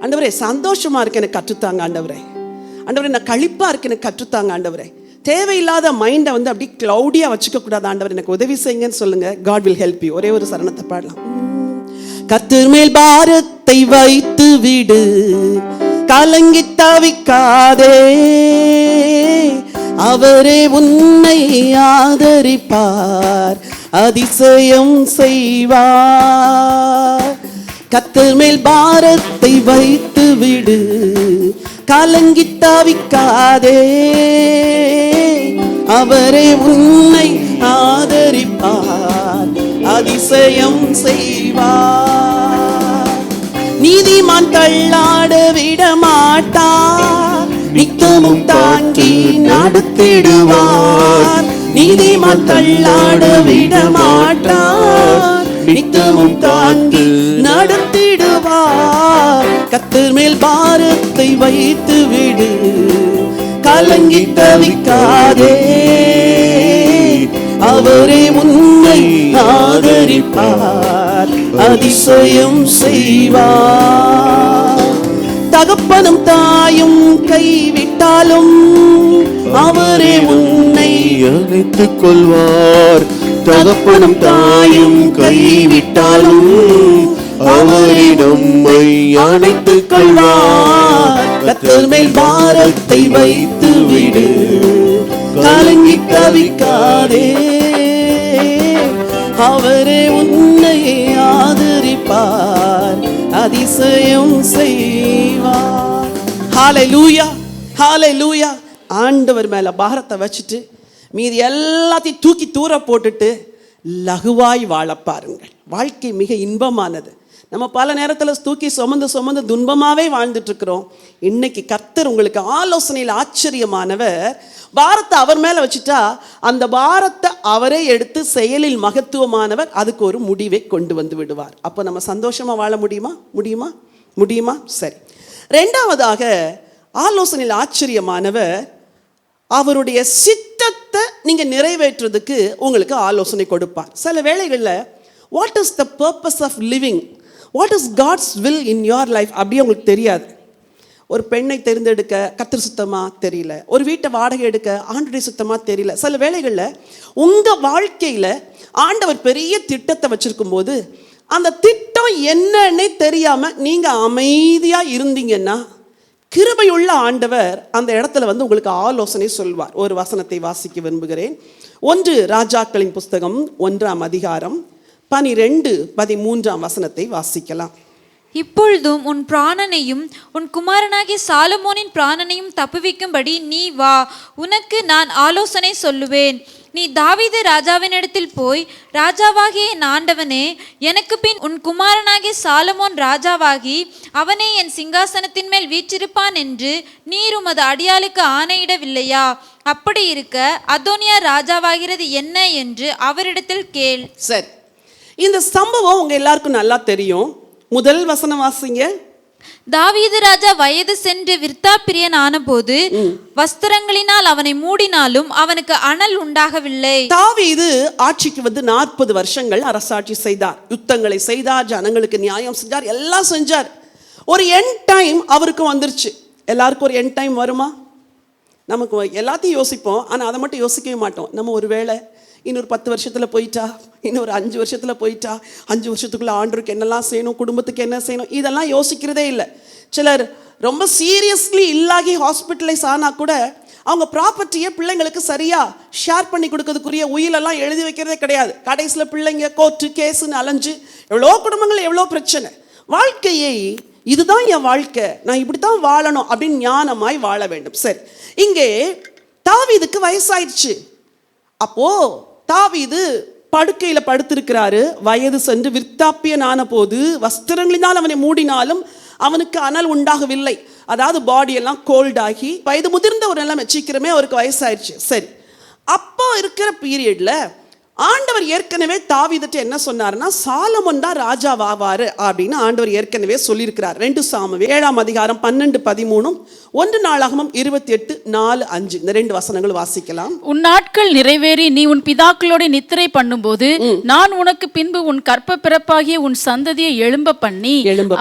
ஆண்டவரே சந்தோஷமா இருக்கு எனக்கு கற்றுத்தாங்க ஆண்டவரே, ஆண்டவரே நான் களிப்பா இருக்கு எனக்கு கற்றுத்தாங்க ஆண்டவரே. தேவையில்லாத மைண்டை வந்து அப்படி கிளவுடியா வச்சுக்க கூடாது ஆண்டவர், எனக்கு உதவி செய்யுங்கன்னு சொல்லுங்க. God will help you. ஒரே ஒரு சரணத்தை பாடலாம். கர்த்தர் மேல் பாரத்தை வைத்து விடு, கலங்கி தவிக்காதே, அவரே உன்னை ஆதரிப்பார், அதிசயம் செய்வார். கர்த்தர் மேல் பாரத்தை வைத்து விடு, கலங்கி தவிக்காதே. அவரே உன்னை ஆதரிப்பார், அதிசயம் செய்வார். நீதிமான் தள்ளாட விட மாட்டார், நித்தமும் தாங்கி நடத்திடுவார். நீதிமான் தள்ளாட விட மாட்டார், நித்தமும் தாங்கி நடத்திடுவார். கர்த்தர் மேல் பாரத்தை வைத்து விடு, கலங்கி தவிக்காதே. அவரே உன்னை ஆதரிப்பார், அதிசயம் செய்வார். தகப்பனும் தாயும் கைவிட்டாலும் அவரே உன்னை அணைத்துக் கொள்வார். தகப்பனும் தாயும் கைவிட்டாலும் அவரே நம்மை அணைத்துக் கொள்வார். கர்த்தர் மேல் பாரத்தை வைத்து விடு, கலங்கி தவிக்காதே. அவரே உன்னை ஆதரிப்பார், அதிசயம் செய்வார். ஹல்லேலூயா, ஹல்லேலூயா. ஆண்டவர் மேல பாரத்தை வச்சுட்டு மீதி எல்லாத்தையும் தூக்கி தூர போட்டுட்டு லகுவாய் வாழ பாருங்கள். வாழ்க்கை மிக இன்பமானது. நம்ம பல நேரத்தில் தூக்கி சுமந்து துன்பமாகவே வாழ்ந்துட்டு இருக்கிறோம். இன்னைக்கு கர்த்தர் உங்களுக்கு ஆலோசனையில் ஆச்சரியமானவர். பாரத்தை அவர் மேலே வச்சுட்டா அந்த பாரத்தை அவரே எடுத்து செயலில் மகத்துவமானவர். அதுக்கு ஒரு முடிவை கொண்டு வந்து விடுவார். அப்போ நம்ம சந்தோஷமாக வாழ முடியுமா? சரி. ரெண்டாவதாக ஆலோசனையில் ஆச்சரியமானவர் அவருடைய சித்தத்தை நீங்கள் நிறைவேற்றுறதுக்கு உங்களுக்கு ஆலோசனை கொடுப்பார். சில வேளைகளில் what is the purpose of living, what is God's will in your life அப்படியே உங்களுக்கு தெரியாது. ஒரு பெண்ணை தேர்ந்தெடுக்க கர்த்தர் சுத்தமாக தெரியல, ஒரு வீட்டை வாடகை எடுக்க ஆண்டவருடைய சுத்தமாக தெரியல. சில வேளைகளில் உங்கள் வாழ்க்கையில் ஆண்டவர் பெரிய திட்டத்தை வச்சுருக்கும் போது அந்த திட்டம் என்னன்னே தெரியாமல் நீங்கள் அமைதியாக இருந்தீங்கன்னா கிருபையுள்ள ஆண்டவர் அந்த இடத்துல வந்து உங்களுக்கு ஆலோசனை சொல்வார். ஒரு வசனத்தை வாசிக்க விரும்புகிறேன். 1 ராஜாக்களின் புஸ்தகம் 1ஆம் அதிகாரம் 12-13 வசனத்தை வாசிக்கலாம். இப்பொழுதும் உன் பிராணனையும் உன் குமாரனாகிய சாலமோனின் பிராணனையும் தப்புவிக்கும்படி நீ வா, உனக்கு நான் ஆலோசனை சொல்லுவேன். நீ தாவீது ராஜாவினிடத்தில் போய், ராஜாவாகிய என் ஆண்டவனே, எனக்கு பின் உன் குமாரனாகிய சாலமோன் ராஜாவாகி அவனே என் சிங்காசனத்தின் மேல் வீற்றிருப்பான் என்று நீர் உமது அடியாளுக்கு ஆணையிடவில்லையா? அப்படி இருக்க அதோனியா ராஜாவாகிறது என்ன என்று அவரிடத்தில் கேள். சரி, இந்த சம்பவம் உங்க எல்லாருக்கும் நல்லா தெரியும். முதல் வசனம் வாசிங்க. தாவீது ராஜா வயது சென்று விருத்தாப்பிரியன் ஆனபோது வஸ்திரங்களினால் அவனை மூடினாலும் அவனுக்கு அனல் உண்டாகவில்லை. தாவீது ஆட்சிக்கு வந்து 40 வருஷங்கள் அரசாட்சி செய்தார். யுத்தங்களை செய்தார், ஜனங்களுக்கு நியாயம் செஞ்சார், எல்லாம் செஞ்சார். ஒரு எண்ட் டைம் அவருக்கு வந்துருச்சு. எல்லாருக்கும் ஒரு எண்ட் டைம் வருமா? நமக்கு எல்லாத்தையும் யோசிப்போம், ஆனால் அதை மட்டும் யோசிக்கவே மாட்டோம். நம்ம ஒரு வேளை இன்னொரு 10 வருஷத்தில் போயிட்டா, இன்னொரு 5 வருஷத்தில் போயிட்டா, 5 வருஷத்துக்குள்ளே ஆண்டவருக்கு என்னெல்லாம் செய்யணும், குடும்பத்துக்கு என்ன செய்யணும், இதெல்லாம் யோசிக்கிறதே இல்லை. சிலர் ரொம்ப சீரியஸ்லி இல்லாகி ஹாஸ்பிட்டலைஸ் ஆனால் கூட அவங்க ப்ராப்பர்ட்டியை பிள்ளைங்களுக்கு சரியாக ஷேர் பண்ணி கொடுக்கறதுக்குரிய உயிலெல்லாம் எழுதி வைக்கிறதே கிடையாது. கடைசியில் பிள்ளைங்க கோர்ட்டு கேஸுன்னு அலைஞ்சு எவ்வளோ குடும்பங்கள் எவ்வளோ பிரச்சனை. வாழ்க்கையை இதுதான் என் வாழ்க்கை, நான் இப்படி தான் வாழணும் அப்படின்னு ஞானமாய் வாழ வேண்டும். சரி, இங்கே தாவீதுக்கு வயசாயிடுச்சு. அப்போ தாவீது படுக்கையில் படுத்திருக்கிறாரு. வயது சென்று விருத்தாப்பியனான போது வஸ்திரங்களினால் அவனை மூடினாலும் அவனுக்கு அனல் உண்டாகவில்லை. அதாவது பாடியெல்லாம் கோல்டாகி வயது முதிர்ந்த ஒரு நிலைமை, சீக்கிரமே அவருக்கு வயசாயிடுச்சு. சரி, அப்போ இருக்கிற பீரியட்ல ஆண்டவர் ஏற்கனவே தாவீதுட்டு என்ன சொன்னார்னா, சாலமோன் தான் ராஜாவாவாரு அப்படின்னு ஆண்டவர் ஏற்கனவே சொல்லியிருக்கிறார். 2 சாமுவேல் 7ஆம் அதிகாரம் 12-13, 1 நாளாகமம் 28:4-5 இந்த 2 வசனங்கள் வாசிக்கலாம். உன் நாட்கள் நிறைவேறி நீ உன் பிதாக்களோட நித்திரை பண்ணும்போது நான் உனக்கு பின்பு உன் கற்ப பிறப்பாகிய உன் சந்ததியை எழும்ப பண்ணி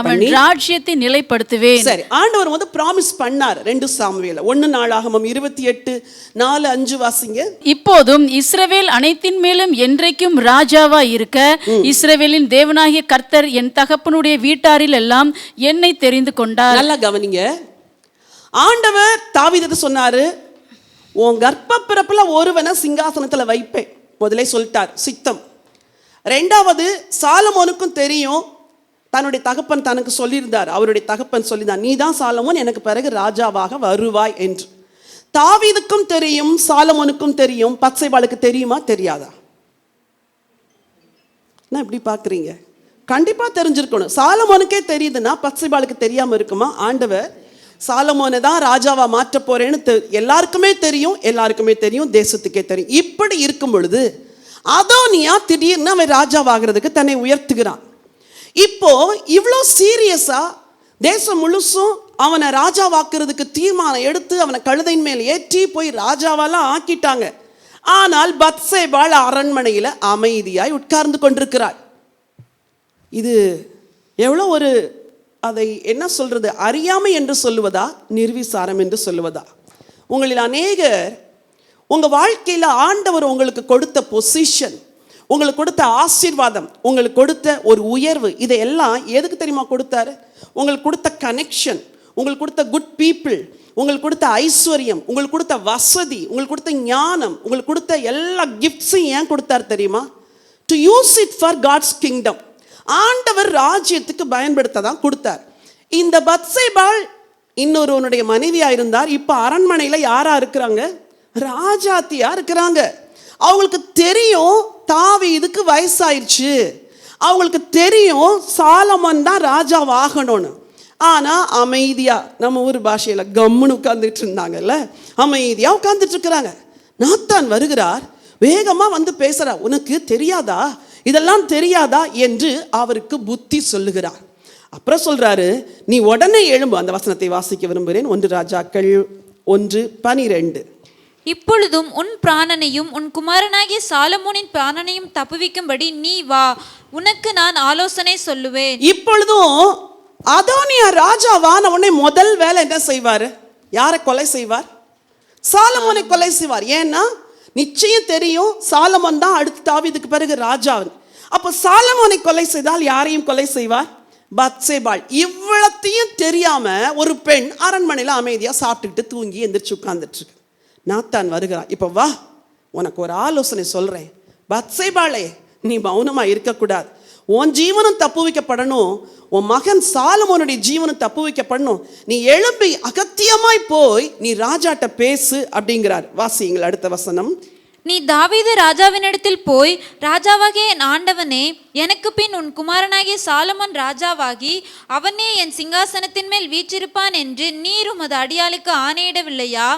அவன் ராஜ்யத்தை நிலைப்படுத்துவேன். சரி, ஆண்டவர் வந்து ப்ராமிஸ் பண்ணார். 2 சாமுவேல் 1 நாளாகமம் 28:4-5 வாசிங்க. இப்போதும் இஸ்ரவேல் அனைத்தின் மேலும் என்றைக்கும் ராஜாவா இருக்க இஸ்ரவேலின் தேவனாகிய கர்த்தர் என் தகப்பனுடைய வீட்டாரில் எல்லாம் என்னை தெரிந்து கொண்டார். நல்லா கவனிங்க. ஆண்டவர் தாவீதுக்கு சொன்னாரு, உன் கர்ப்ப பிறப்புல ஒருவனை சிங்காசனத்துல வைப்பேன். முதலே சொல்லிட்டார், சித்தம். 2வது சாலமோனுக்கும் தெரியும் தன்னுடைய தகப்பன் தனக்கு சொல்லியிருந்தார். அவருடைய தகப்பன் சொல்லியிருந்தார், நீ தான் சாலமோன், எனக்கு பிறகு ராஜாவாக வருவாய் என்று. தாவீதுக்கும் தெரியும், சாலமோனுக்கும் தெரியும். பத்சேபாளுக்கு தெரியுமா தெரியாதா? என்ன இப்படி பார்க்குறீங்க? கண்டிப்பாக தெரிஞ்சிருக்கணும். சாலமோனுக்கே தெரியுதுன்னா பத்சேபாளுக்கு தெரியாமல் இருக்குமா? ஆண்டவர் சாலமோனை தான் ராஜாவா மாற்ற போறேன்னு எல்லாருக்குமே தெரியும், எல்லாருக்குமே தெரியும், தேசத்துக்கே தெரியும். இப்படி இருக்கும் பொழுது அதோனியா திடீர்னு அவன் ராஜாவாகிறதுக்கு தன்னை உயர்த்துகிறான். இப்போ இவ்வளோ சீரியஸா தேசம் முழுசும் அவனை ராஜாவாக்குறதுக்கு தீர்மானம் எடுத்து அவனை கழுதையின் மேல் ஏற்றி போய் ராஜாவெல்லாம் ஆக்கிட்டாங்க. ஆனால் பத்சேபாள் அரண்மனையில் அமைதியாய் உட்கார்ந்து கொண்டிருக்கிறாள். இது எவ்வளோ ஒரு, அதை என்ன சொல்றது, அறியாமை என்று சொல்லுவதா, நிர்விசாரம் என்று சொல்லுவதா? உங்களில் அநேகர் உங்க வாழ்க்கையில் ஆண்டவர் உங்களுக்கு கொடுத்த பொசிஷன், உங்களுக்கு கொடுத்த ஆசீர்வாதம், உங்களுக்கு கொடுத்த ஒரு உயர்வு, இதையெல்லாம் எதுக்கு தெரியுமா கொடுத்தாரு? உங்களுக்கு கொடுத்த கனெக்ஷன், உங்களுக்கு கொடுத்த குட் பீப்புள், உங்களுக்கு கொடுத்த ஐஸ்வர்யம், உங்களுக்கு கொடுத்த வசதி, உங்களுக்கு கொடுத்த ஞானம், உங்களுக்கு கொடுத்த எல்லா கிஃப்ட்ஸையும் ஏன் கொடுத்தாரு தெரியுமா? To use it for God's kingdom. ஆண்டவர் ராஜ்யத்துக்கு பயன்படுத்த தான் கொடுத்தார். இந்த பத்சேபாள் இன்னொருவனுடைய மனைவியா இருந்தார். இப்ப அரண்மனையில யாரா இருக்கிறாங்க? ராஜாத்தியா இருக்கிறாங்க. அவங்களுக்கு தெரியும் தாவீதுக்கு வயசாயிருச்சு, அவங்களுக்கு தெரியும் சாலமோன் தான் ராஜாவாகணும்னு. ஆனா அமைதியா, நம்ம ஊர் பாஷையில கம்முன்னு உட்கார்ந்துட்டு இருந்தாங்கல்ல, அமைதியா உட்கார்ந்துட்டு இருக்கிறாங்க. நாத்தான் வருகிறார், வேகமா வந்து பேசுறார். உனக்கு தெரியாதா, இதெல்லாம் தெரியாதா என்று அவருக்கு புத்தி சொல்லுகிறார். அப்புறம் சொல்றாரு, நீ உடனே எழும்பு. அந்த வசனத்தை வாசிக்க விரும்புகிறேன். 1 ராஜாக்கள் 1:12. இப்பொழுதும் உன் பிராணனையும் உன் குமாரனாகிய சாலமோனின் பிராணனையும் தப்புவிக்கும்படி நீ வா, உனக்கு நான் ஆலோசனை சொல்லுவேன். இப்பொழுதும் அதோனியா ராஜாவான உடனே முதல் வேலை என்ன செய்வார்? யாரை கொலை செய்வார்? சாலமோனை கொலை செய்வார். ஏன்னா நிச்சயம் தெரியும் சாலமோன் தான் அடுத்து தாவீதுக்கு பிறகு ராஜாவன். அப்போ சாலமோனை கொலை செய்தால் யாரையும் கொலை செய்வார்? பத்சேபாள். இவ்வளத்தையும் தெரியாம ஒரு பெண் அரண்மனையில் அமைதியா சாப்பிட்டுக்கிட்டு தூங்கி எந்திரிச்சு உட்கார்ந்துட்டு இருக்கு. நாத்தான் வருகிறான். இப்போ வா, உனக்கு ஒரு ஆலோசனை சொல்றேன். பத்சேபாளே, நீ மௌனமா இருக்கக்கூடாது. உன் ஜீவனும் தப்பு வைக்கப்படணும், உன் மகன் சாலமோனுடைய ஜீவனும் தப்பு வைக்கப்படணும். நீ எழும்பி அகத்தியமாய் போய் நீ ராஜாட்ட பேசு அப்படிங்கிறார். வாசியுங்கள் அடுத்த வசனம். நீ தாவீது ராஜாவினிடத்தில் போய், ராஜாவாகிய என் ஆண்டவனே, எனக்கு பின் உன் குமாரனாகிய சாலமோன் ராஜாவாகி அவனே என் சிங்காசனத்தின் மேல் வீற்றிருப்பான் என்று நீர் உமது அடியாளுக்கு ஆணையிடவில்லையா?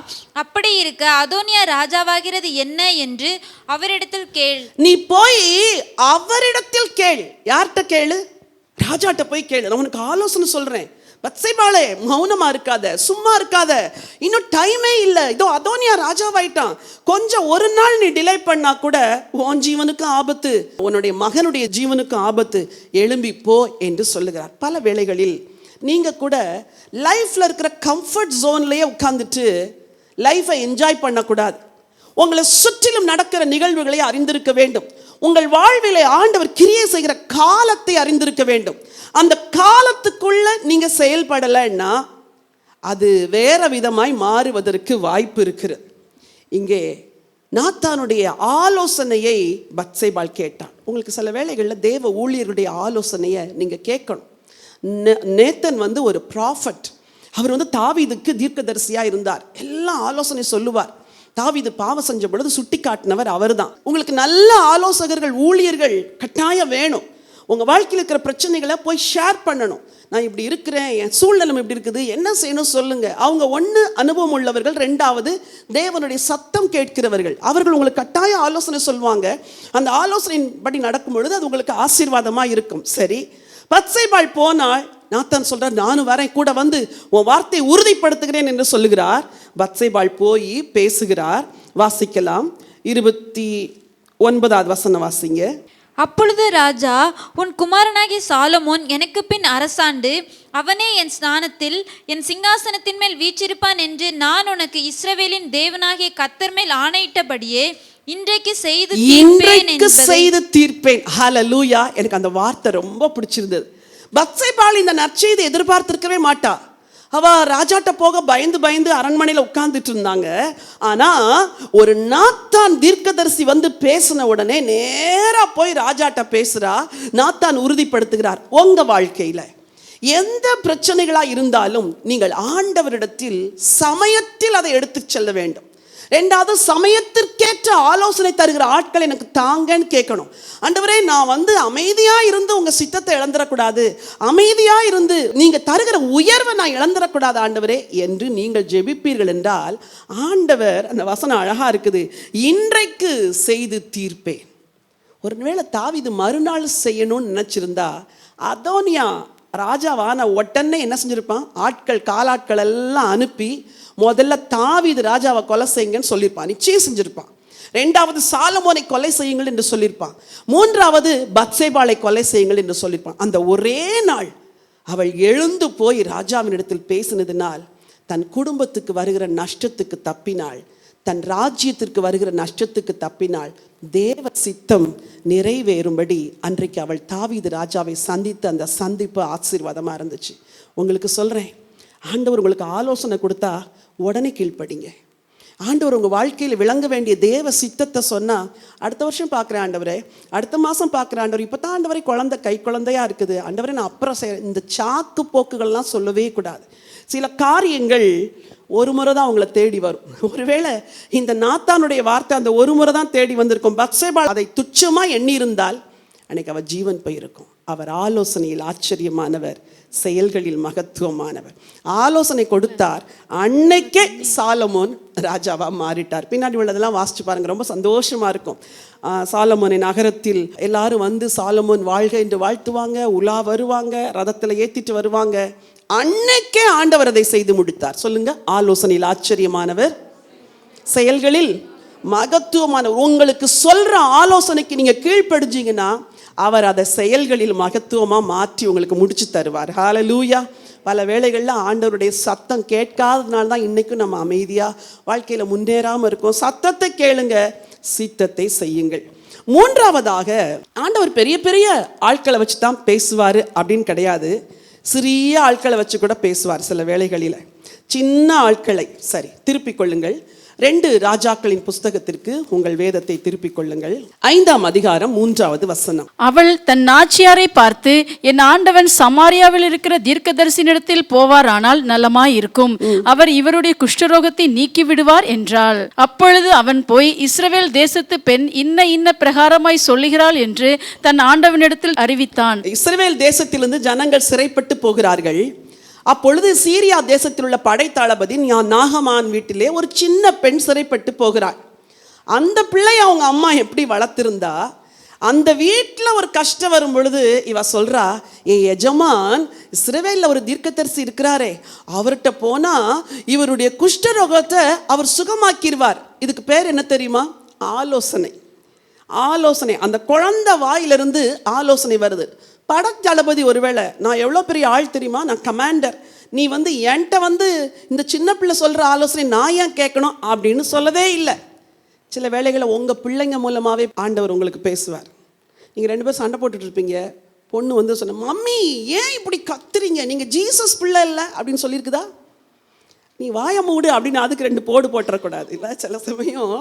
அப்படி இருக்க அதோனியா ராஜாவாகிறது என்ன என்று அவரிடத்தில் கேள். நீ போய் அவரிடத்தில் கேள். யார்கிட்ட கேளு? ராஜாட்ட போய் கேளு. நான் உனக்கு ஆலோசனை சொல்றேன். பத்சேபாளே, மௌனமா இருக்காத, சும்மா இருக்காத. இன்னும் டைமே இல்லை. இதோ அதோனியா ராஜாவாயிட்டான். கொஞ்சம் ஒரு நாள் நீ டிலே பண்ணா கூட உன் ஜீவனுக்கு ஆபத்து, உன்னுடைய மகனுடைய ஜீவனுக்கு ஆபத்து. எழும்பி போ என்று சொல்லுகிறார். பல வேளைகளில் நீங்க கூட லைஃப்ல இருக்கிற கம்ஃபர்ட் ஜோன்லயே உட்கார்ந்துட்டு லைஃபை என்ஜாய் பண்ணக்கூடாது. உங்களை சுற்றிலும் நடக்கிற நிகழ்வுகளை அறிந்திருக்க வேண்டும். உங்கள் வாழ்விலே ஆண்டவர் கிரியை செய்கிற காலத்தை அறிந்திருக்க வேண்டும். அந்த காலத்துக்குள்ள நீங்க செயல்படலைன்னா அது வேற விதமாய் மாறுவதற்கு வாய்ப்பு இருக்கிறது. இங்கே நாத்தானுடைய ஆலோசனையை பத்சேபாள் கேட்டான். உங்களுக்கு சில வேளைகளில் தேவ ஊழியர்களுடைய ஆலோசனையை நீங்க கேட்கணும். நேத்தன் வந்து ஒரு ப்ராஃபட். அவர் தாவீதுக்கு தீர்க்கதரிசியா இருந்தார். எல்லாம் ஆலோசனை சொல்லுவார். தாவீது பாவம் செஞ்ச பொழுது சுட்டி காட்டினவர் அவர் தான். உங்களுக்கு நல்ல ஆலோசகர்கள், ஊழியர்கள் கட்டாயம் வேணும். உங்க வாழ்க்கையில் இருக்கிற பிரச்சனைகளை போய் ஷேர் பண்ணணும். நான் இப்படி இருக்கிறேன், என் சூழ்நிலை இப்படி இருக்குது, என்ன செய்யணும் சொல்லுங்க. அவங்க ஒன்று அனுபவம் உள்ளவர்கள், ரெண்டாவது தேவனுடைய சத்தம் கேட்கிறவர்கள். அவர்கள் உங்களுக்கு கட்டாய ஆலோசனை சொல்லுவாங்க. அந்த ஆலோசனையின் படி நடக்கும் பொழுது அது உங்களுக்கு ஆசீர்வாதமா இருக்கும். சரி, பத்சேபாள் போனால் நாத்தான் சொல்றார், நானும் வரேன், கூட வந்து உன் வார்த்தையை உறுதிப்படுத்துகிறேன் என்று சொல்லுகிறார். பத்சேபாள் போய் பேசுகிறார். வாசிக்கலாம். 29வது வசனம் வாசிங்க. அப்பொழுது ராஜா, உன் குமாரனாகிய சாலமோன் எனக்கு பின் அரசாண்டு அவனே என் ஸ்நானத்தில் என் சிங்காசனத்தின் மேல் வீற்றிருப்பான் என்று நான் உனக்கு இஸ்ரவேலின் தேவனாகிய கர்த்தர் மேல் ஆணையிட்டபடியே இன்றைக்கு செய்து தீர்ப்பேன். ஹல்லேலூயா. எனக்கு அந்த வார்த்தை ரொம்ப பிடிச்சிருந்தது. பத்சேபாள் இந்த நற்செய்தி எதிர்பார்த்திருக்கவே மாட்டா. அவ ராஜாட்ட போக பயந்து பயந்து அரண்மனையில் உட்கார்ந்துட்டு இருந்தாங்க. ஆனா ஒரு நாத்தான் தீர்க்கதரிசி வந்து பேசின உடனே நேரா போய் ராஜாட்ட பேசுறா. நாத்தான் உறுதிப்படுத்துகிறார், உங்க வாழ்க்கையில எந்த பிரச்சனைகளா இருந்தாலும் நீங்கள் ஆண்டவரிடத்தில் சமயத்தில் அதை எடுத்து செல்ல வேண்டும். ரெண்டாவது, சமயத்திற்கேற்ற ஆலோசனை தருகிற ஆட்கள் எனக்கு தாங்கன்னு கேட்கணும். ஆண்டவரே, நான் அமைதியா இருந்து உங்க சித்தத்தை இழந்துடக்கூடாது, அமைதியா இருந்து நீங்க தருகிற உயர்வை நான் இழந்துடக்கூடாது ஆண்டவரே என்று நீங்கள் ஜெபிப்பீர்கள் என்றால், ஆண்டவர், அந்த வசனம் அழகா இருக்குது, இன்றைக்கு செய்து தீர்ப்பேன். ஒருவேளை தாவீது மறுநாள் செய்யணும்னு நினைச்சிருந்தா அதோனியா ராஜாவான உடனே என்ன செஞ்சிருப்பான், காலாட்கள் எல்லாம் அனுப்பி முதல்ல தாவீது ராஜாவை கொலை செய்யுங்கன்னு சொல்லியிருப்பான், நிச்சயம் செஞ்சிருப்பான். ரெண்டாவது, சாலமோனை கொலை செய்யுங்கள் என்று சொல்லியிருப்பான். மூன்றாவது, பத்சேபாளை கொலை செய்யுங்கள் என்று சொல்லியிருப்பான். அந்த ஒரே நாள் அவள் எழுந்து போய் ராஜாவின் இடத்தில் பேசினதினால் தன் குடும்பத்துக்கு வருகிற நஷ்டத்துக்கு தப்பினாள், தன் ராஜ்யத்திற்கு வருகிற நஷ்டத்துக்கு தப்பினாள். தேவ சித்தம் நிறைவேறும்படி அன்றைக்கு அவள் தாவீது ராஜாவை சந்தித்து அந்த சந்திப்பு ஆசீர்வாதமா இருந்துச்சு. உங்களுக்கு சொல்றேன், ஆண்டவர் உங்களுக்கு ஆலோசனை கொடுத்தா உடனே கீழ்ப்படிங்க. ஆண்டவர் உங்கள் வாழ்க்கையில் விளங்க வேண்டிய தேவ சித்தத்தை சொன்னால், அடுத்த வருஷம் பார்க்குறேன் ஆண்டவரே, அடுத்த மாதம் பார்க்குறேன் ஆண்டவர், இப்போ தான் ஆண்டவரே கை குழந்தையா இருக்குது ஆண்டவரே, நான் அப்புறம் இந்த சாக்கு போக்குகள்லாம் சொல்லவே கூடாது. சில காரியங்கள் ஒரு முறை தான் அவங்கள தேடி வரும். ஒருவேளை இந்த நாத்தானுடைய வார்த்தை அந்த ஒரு முறை தான் தேடி வந்திருக்கும். பத்சேபாள் அதை துச்சமாக எண்ணி இருந்தால் அன்னைக்கு அவர் ஜீவன் போயிருக்கும். அவர் ஆலோசனையில் ஆச்சரியமானவர், செயல்களில் மகத்துவமானவர். ஆலோசனை கொடுத்தார், அன்னைக்கே சாலமோன் ராஜாவா மாறிட்டார். பின்னாடி உள்ளதெல்லாம் வாசிச்சு பாருங்க, ரொம்ப சந்தோஷமா இருக்கும். சாலமோனின் நகரத்தில் எல்லாரும் சாலமோன் வாழ்க என்று வாழ்த்துவாங்க, உலா வருவாங்க, ரதத்தில் ஏத்திட்டு வருவாங்க. அன்னைக்கே ஆண்டவர் அதை செய்து முடித்தார். சொல்லுங்க, ஆலோசனையில் ஆச்சரியமானவர், செயல்களில் மகத்துவமானவர். உங்களுக்கு சொல்ற ஆலோசனைக்கு நீங்க கீழ்ப்படிஞ்சீங்கன்னா அவர் அதை செயல்களில் மகத்துவமா மாற்றி உங்களுக்கு முடிச்சு தருவார். ஹல்லேலூயா. பல வேளைகளில் ஆண்டவருடைய சத்தம் கேட்காததுனால தான் இன்னைக்கும் நம்ம அமைதியா வாழ்க்கையில முன்னேறாம இருக்கோம். சத்தத்தை கேளுங்க, சித்தத்தை செய்யுங்கள். மூன்றாவதாக, ஆண்டவர் பெரிய பெரிய ஆட்களை வச்சு தான் பேசுவார் அப்படின்னு கிடையாது. சிறிய ஆட்களை வச்சு கூட பேசுவார். சில வேளைகளில் சின்ன ஆட்களை திருப்பிக் கொள்ளுங்கள். 2 ராஜாக்களின் புஸ்தகத்திற்கு உங்கள் வேதத்தை திருப்பிக் கொள்ளுங்கள். 5ஆம் அதிகாரம் 3வது வசனம். அவள் தன் நாச்சியாரை பார்த்து, என் ஆண்டவன் சமாரியாவில் இருக்கிற தீர்க்கதரிசியினிடத்தில் போவாரானால் நலமாய் இருக்கும், அவர் இவருடைய குஷ்டரோகத்தை நீக்கி விடுவார் என்றாள். அப்பொழுது அவன் போய், இஸ்ரவேல் தேசத்து பெண் இன்ன பிரகாரமாய் சொல்லுகிறாள் என்று தன் ஆண்டவனிடத்தில் அறிவித்தான். இஸ்ரவேல் தேசத்திலிருந்து ஜனங்கள் சிறைப்பட்டு போகிறார்கள். அப்பொழுது சீரியா தேசத்தில் உள்ள படைத்தளபதி நாகமான் வீட்டிலே ஒரு சின்ன பெண் சிறைப்பட்டு போகிறாள். அந்த பிள்ளை அவங்க அம்மா எப்படி வளர்த்திருந்தா, அந்த வீட்டில் ஒரு கஷ்டம் வரும் பொழுது இவ சொல்றா, என் எஜமான் இஸ்ரவேலில் ஒரு தீர்க்கதரிசி இருக்கிறாரே, அவர்கிட்ட போனா இவருடைய குஷ்டரோகத்தை அவர் சுகமாக்கிடுவார். இதுக்கு பேர் என்ன தெரியுமா? ஆலோசனை. அந்த குழந்தை வாயிலிருந்து ஆலோசனை வருது. படைத்தளபதி ஒருவேளை, நான் எவ்வளோ பெரிய ஆள் தெரியுமா, நான் கமாண்டர், நீ என்கிட்ட இந்த சின்ன பிள்ளை சொல்கிற ஆலோசனை நான் ஏன் கேட்கணும் அப்படின்னு சொல்லவே இல்லை. சில வேளைகளில் உங்கள் பிள்ளைங்க மூலமாகவே ஆண்டவர் உங்களுக்கு பேசுவார். நீங்கள் 2 பேரும் சண்டை போட்டுட்டு இருப்பீங்க. பொண்ணு சொன்ன, மம்மி ஏன் இப்படி கத்துறீங்க, நீங்கள் ஜீசஸ் பிள்ளை இல்லை அப்படின்னு சொல்லியிருக்குதா, நீ வாய மூடு அப்படின்னு அதுக்கு 2 போடு போட்டுறக்கூடாது. இல்லை, சில சமயம்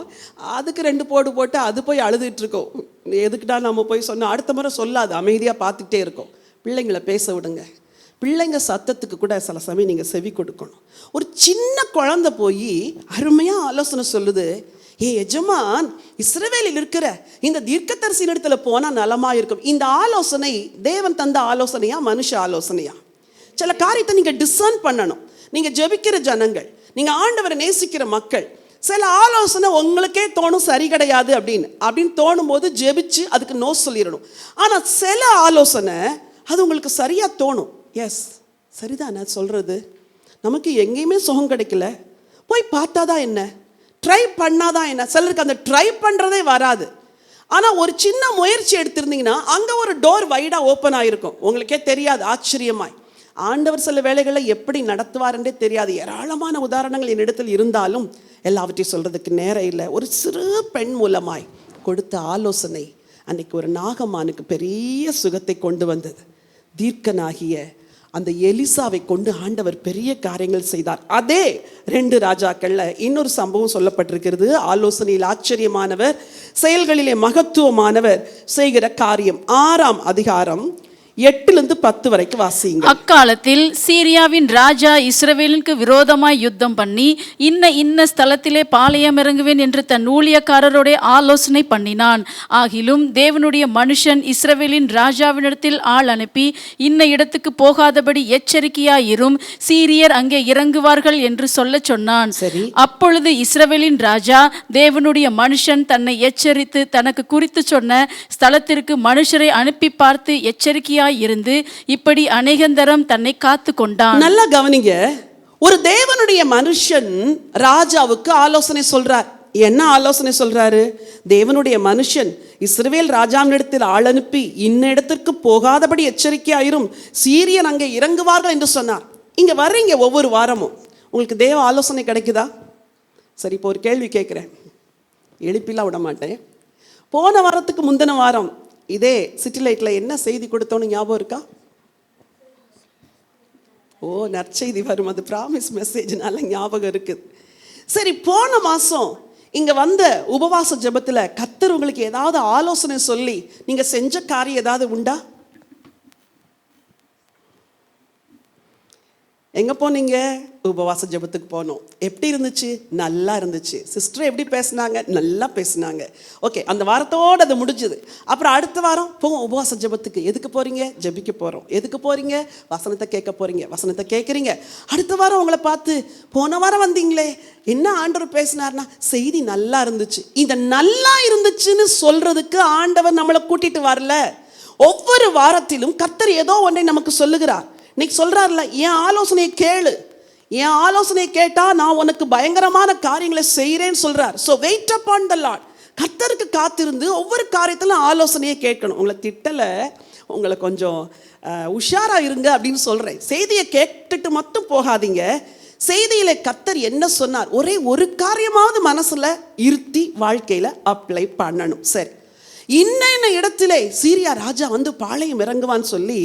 அதுக்கு 2 போடு போட்டு அது போய் அழுதுட்டு இருக்கோம். எதுக்குடா நம்ம போய் சொன்னால் அடுத்த முறை சொல்லாது, அமைதியாக பார்த்துக்கிட்டே இருக்கோம். பிள்ளைங்களை பேச விடுங்க. பிள்ளைங்க சத்தத்துக்கு கூட சில சமயம் நீங்கள் செவி கொடுக்கணும். ஒரு சின்ன குழந்தை போய் அருமையாக ஆலோசனை சொல்லுது, ஏ எஜமான் இஸ்ரவேலில் இருக்கிற இந்த தீர்க்கதரிசியின் இடத்துல போனால் நலமாக இருக்கும். இந்த ஆலோசனை தேவன் தந்த ஆலோசனையா, மனுஷ ஆலோசனையா? சில காரியத்தை நீங்கள் டிசர்ன் பண்ணணும். நீங்க ஜெபிக்கிற ஜனங்கள், நீங்க ஆண்டவரை நேசிக்கிற மக்கள், சில ஆலோசனை உங்களுக்கே தோணும் சரி கிடையாது அப்படின்னு தோணும் போது ஜெபிச்சு அதுக்கு நோ சொல்லிடணும். ஆனா சில ஆலோசனை அது உங்களுக்கு சரியா தோணும். எஸ், சரிதான் நான் சொல்றது, நமக்கு எங்கேயுமே சுகம் கிடைக்கல, போய் பார்த்தாதான் என்ன, ட்ரை பண்ணாதான் என்ன. சிலருக்கு அந்த ட்ரை பண்றதே வராது. ஆனா ஒரு சின்ன முயற்சி எடுத்திருந்தீங்கன்னா அங்க ஒரு டோர் வைடா ஓப்பன் ஆயிருக்கும். உங்களுக்கே தெரியாது, ஆச்சரியமாய். ஆண்டவர் சில வேளைகளில் எப்படி நடத்துவார் என்றே தெரியாது. ஏராளமான உதாரணங்கள் என்னிடத்தில் இருந்தாலும் எல்லாவற்றையும் சொல்றதுக்கு நேரம் இல்லை. ஒரு சிறு பெண் மூலமாய் கொடுத்த ஆலோசனை அன்னைக்கு ஒரு நாகமானுக்கு பெரிய சுகத்தை கொண்டு வந்தது. தீர்க்கனாகிய அந்த எலிசாவை கொண்டு ஆண்டவர் பெரிய காரியங்கள் செய்தார். அதே 2 ராஜாக்கள்ல இன்னொரு சம்பவம் சொல்லப்பட்டிருக்கிறது. ஆலோசனையில் ஆச்சரியமானவர், செயல்களிலே மகத்துவமானவர், செய்கிற காரியம். 6ஆம் அதிகாரம் 8-10 வரைக்கும் வாசிங்க. அக்காலத்தில் சீரியாவின் ராஜா இஸ்ரவேலுக்கு விரோதமாய் யுத்தம் பண்ணி இன்ன ஸ்தலத்திலே பாளையம் இறங்குவேன் என்று தன் ஊழியக்காரரோட ஆலோசனை பண்ணினான். ஆகிலும் தேவனுடைய மனுஷன் இஸ்ரவேலின் ராஜாவினிடத்தில் ஆள் அனுப்பி இன்ன இடத்துக்கு போகாதபடி எச்சரிக்கையாயிரும், சீரியர் அங்கே இறங்குவார்கள் என்று சொல்ல சொன்னான். அப்பொழுது இஸ்ரவேலின் ராஜா தேவனுடைய மனுஷன் தன்னை எச்சரித்து தனக்கு குறித்து சொன்ன ஸ்தலத்திற்கு மனுஷரை அனுப்பி பார்த்து எச்சரிக்கையா இருந்து இப்படி அநேகந்தரம் தன்னை காத்து கொண்டான். நல்லா கவனிங்க. ஒரு தேவனுடைய மனுஷன் ராஜாவுக்கு ஆலோசனை சொல்றார். என்ன ஆலோசனை சொல்றாரு? தேவனுடைய மனுஷன் இஸ்ரவேல் ராஜாவினிடத்தில் ஆள் அனுப்பி இன்ன இடத்திற்கு போகாதபடி எச்சரிக்கையாயிரும், சீரியன் அங்கே இறங்குவார்கள் என்று சொன்னார். இங்க வர்றீங்க ஒவ்வொரு வாரமும், உங்களுக்கு தேவ ஆலோசனை கிடைக்குதா? சரி, இப்போ ஒரு கேள்வி கேட்குறேன், எழுப்பிலாம் விட மாட்டேன். போன வாரத்துக்கு முந்தின வாரம் இதே சிட்டி லைட்ல என்ன செய்தி கொடுத்தோன்னு ஞாபகம் இருக்கா? ஓ, நற்செய்தி வரும், அது ப்ராமிஸ் மெசேஜ்னால ஞாபகம் இருக்குது. சரி, போன மாசம் இங்க வந்த உபவாச ஜெபத்துல கர்த்தர் உங்களுக்கு ஏதாவது ஆலோசனை சொல்லி நீங்க செஞ்ச காரியம் ஏதாவது உண்டா? எங்க போனீங்க? உபவாச ஜெபத்துக்கு போனோம். எப்படி இருந்துச்சு? நல்லா இருந்துச்சு. சிஸ்டர் எப்படி பேசினாங்க? நல்லா பேசினாங்க. ஓகே, அந்த வாரத்தோடு அது முடிஞ்சுது. அப்புறம் அடுத்த வாரம் போவோம் உபவாச ஜெபத்துக்கு. எதுக்கு போறீங்க? ஜெபிக்க போறோம். எதுக்கு போறீங்க? வசனத்தை கேட்க போறீங்க. வசனத்தை கேட்குறீங்க. அடுத்த வாரம் உங்களை பார்த்து, போன வாரம் வந்தீங்களே, என்ன ஆண்டவர் பேசினார்னா செய்தி நல்லா இருந்துச்சு. இந்த நல்லா இருந்துச்சுன்னு சொல்றதுக்கு ஆண்டவர் நம்மளை கூட்டிட்டு வரல. ஒவ்வொரு வாரத்திலும் கர்த்தர் ஏதோ ஒன்றை நமக்கு சொல்லுகிறார். இன்னைக்கு சொல்றாருல, என் ஆலோசனையை கேளு, என் ஆலோசனையை கேட்டா நான் உனக்கு பயங்கரமான காரியங்களை செய்கிறேன்னு சொல்றார். So wait upon the Lord. கர்த்தருக்கு காத்திருந்து ஒவ்வொரு காரியத்திலும் ஆலோசனையை கேட்கணும். உங்களை திட்டலை, உங்களை கொஞ்சம் உஷாரா இருங்க அப்படின்னு சொல்றேன். செய்தியை கேட்டுட்டு மட்டும் போகாதீங்க. செய்தியில கர்த்தர் என்ன சொன்னார், ஒரே ஒரு காரியமாவது மனசுல இருத்தி வாழ்க்கையில அப்ளை பண்ணணும். சரி, இன்ன இடத்திலே சீரியா ராஜா வந்து பாளையம் இறங்குவான்னு சொல்லி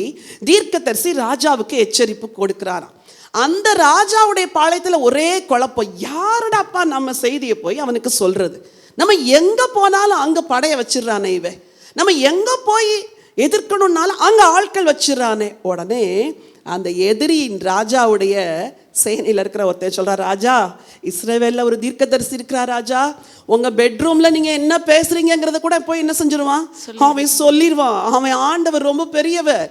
தீர்க்கதரிசி ராஜாவுக்கு எச்சரிப்பு கொடுக்கிறாராம். அந்த ராஜாவுடைய பாளையத்துல ஒரே குழப்பம். யாருடாப்பா நம்ம செய்தியை போய் அவனுக்கு சொல்றது? நம்ம எங்க போனாலும் அங்க படைய வச்சிடறானே இவன், நம்ம எங்க போய் எதிர்க்கணும்னாலும் அங்க ஆட்கள் வச்சிடறானே. உடனே அந்த எதிரியின் ராஜாவுடைய சேனையில் இருக்கிற ஒருத்தர் சொல்றா, ராஜா, இஸ்ரவேல்ல ஒரு தீர்க்கதரிசி இருக்கிறா ராஜா, உங்க பெட்ரூம்ல நீங்க என்ன பேசுறீங்கிறத கூட போய் என்ன செஞ்சிருவான், அவன் சொல்லிடுவான். அவன் ஆண்டவர் ரொம்ப பெரியவர்,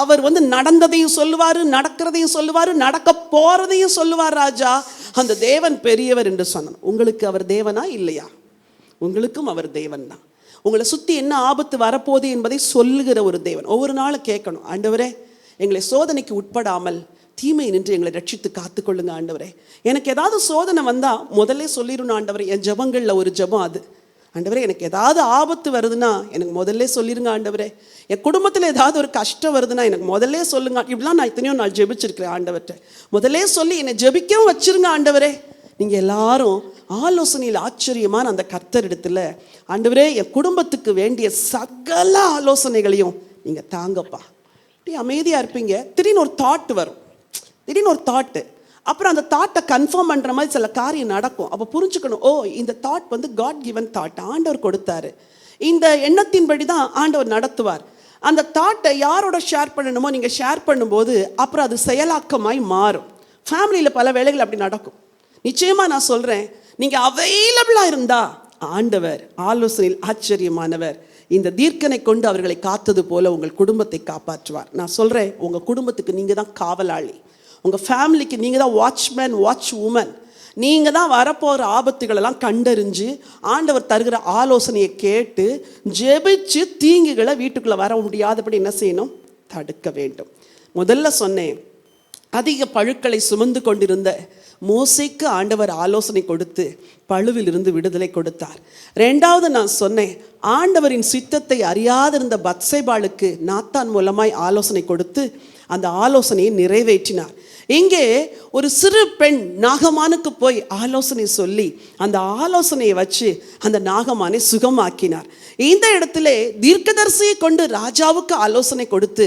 அவர் வந்து நடந்ததையும் சொல்லுவாரு, நடக்கிறதையும் சொல்லுவாரு, நடக்க போறதையும் சொல்லுவார் ராஜா. அந்த தேவன் பெரியவர் என்று சொன்னான். உங்களுக்கு அவர் தேவனா இல்லையா? உங்களுக்கும் அவர் தேவன் தான். உங்களை சுத்தி என்ன ஆபத்து வரப்போகுது என்பதை சொல்லுகிற ஒரு தேவன். ஒவ்வொரு நாளும் கேட்கணும், ஆண்டவரே எங்களை சோதனைக்கு உட்படாமல் தீமை நின்று எங்களை ரட்சித்து காத்துக்கொள்ளுங்க ஆண்டவரே. எனக்கு ஏதாவது சோதனை வந்தால் முதல்ல சொல்லிடணும் ஆண்டவரே. என் ஜபங்களில் ஒரு ஜபம் அது, ஆண்டவரே எனக்கு ஏதாவது ஆபத்து வருதுன்னா எனக்கு முதல்ல சொல்லிடுங்க ஆண்டவரே. என் குடும்பத்தில் ஏதாவது ஒரு கஷ்டம் வருதுன்னா எனக்கு முதல்ல சொல்லுங்க. இப்படிலாம் நான் எத்தனையோ நாள் ஜெபிச்சிருக்கிறேன் ஆண்டவர்கிட்ட. முதல்ல சொல்லி என்னை ஜெபிக்கவும் வச்சிருங்க ஆண்டவரே. நீங்கள் எல்லாரும் ஆலோசனையில் ஆச்சரியமான அந்த கர்த்தரிடத்துல, ஆண்டவரே என் குடும்பத்துக்கு வேண்டிய சகல ஆலோசனைகளையும் நீங்கள் தாங்கப்பா. அப்படி அமைதியாக இருப்பீங்க. திடீர்னு ஒரு தாட் வரும், திடீர்னு ஒரு தாட்டு. அப்புறம் அந்த தாட்டை கன்ஃபார்ம் பண்ணுற மாதிரி சில காரியம் நடக்கும். அப்போ புரிஞ்சுக்கணும், ஓ இந்த தாட் வந்து காட் கிவன் தாட், ஆண்டவர் கொடுத்தாரு. இந்த எண்ணத்தின்படி தான் ஆண்டவர் நடத்துவார். அந்த தாட்டை யாரோட ஷேர் பண்ணணுமோ நீங்கள் ஷேர் பண்ணும்போது அப்புறம் அது செயலாக்கமாய் மாறும். ஃபேமிலியில் பல வேளைகள் அப்படி நடக்கும். நிச்சயமாக நான் சொல்கிறேன், நீங்கள் அவைலபிளாக இருந்தால் ஆண்டவர் ஆலோசனையில் ஆச்சரியமானவர். இந்த தீர்க்கனை கொண்டு அவர்களை காத்தது போல உங்கள் குடும்பத்தை காப்பாற்றுவார். நான் சொல்கிறேன், உங்கள் குடும்பத்துக்கு நீங்கள் தான் காவலாளி, உங்கள் ஃபேமிலிக்கு நீங்கள் தான் வாட்ச்மேன், வாட்ச் உமன். நீங்கள் தான் வரப்போகிற ஆபத்துகளெல்லாம் கண்டறிஞ்சு ஆண்டவர் தருகிற ஆலோசனையை கேட்டு ஜெபிச்சு தீங்குகளை வீட்டுக்குள்ளே வர முடியாதபடி என்ன செய்யணும், தடுக்க வேண்டும். முதல்ல சொன்னேன், அதிக பழுக்களை சுமந்து கொண்டிருந்த மோசேக்கு ஆண்டவர் ஆலோசனை கொடுத்து பழுவிலிருந்து விடுதலை கொடுத்தார். ரெண்டாவது நான் சொன்னேன், ஆண்டவரின் சித்தத்தை அறியாதிருந்த பத்சேபாளுக்கு நாத்தான் மூலமாய் ஆலோசனை கொடுத்து அந்த ஆலோசனையை நிறைவேற்றினார். இங்கே ஒரு சிறு பெண் நாகமானுக்கு போய் ஆலோசனை சொல்லி அந்த ஆலோசனையை வச்சு அந்த நாகமானை சுகமாக்கினார். இந்த இடத்துல தீர்க்கதரிசியை கொண்டு ராஜாவுக்கு ஆலோசனை கொடுத்து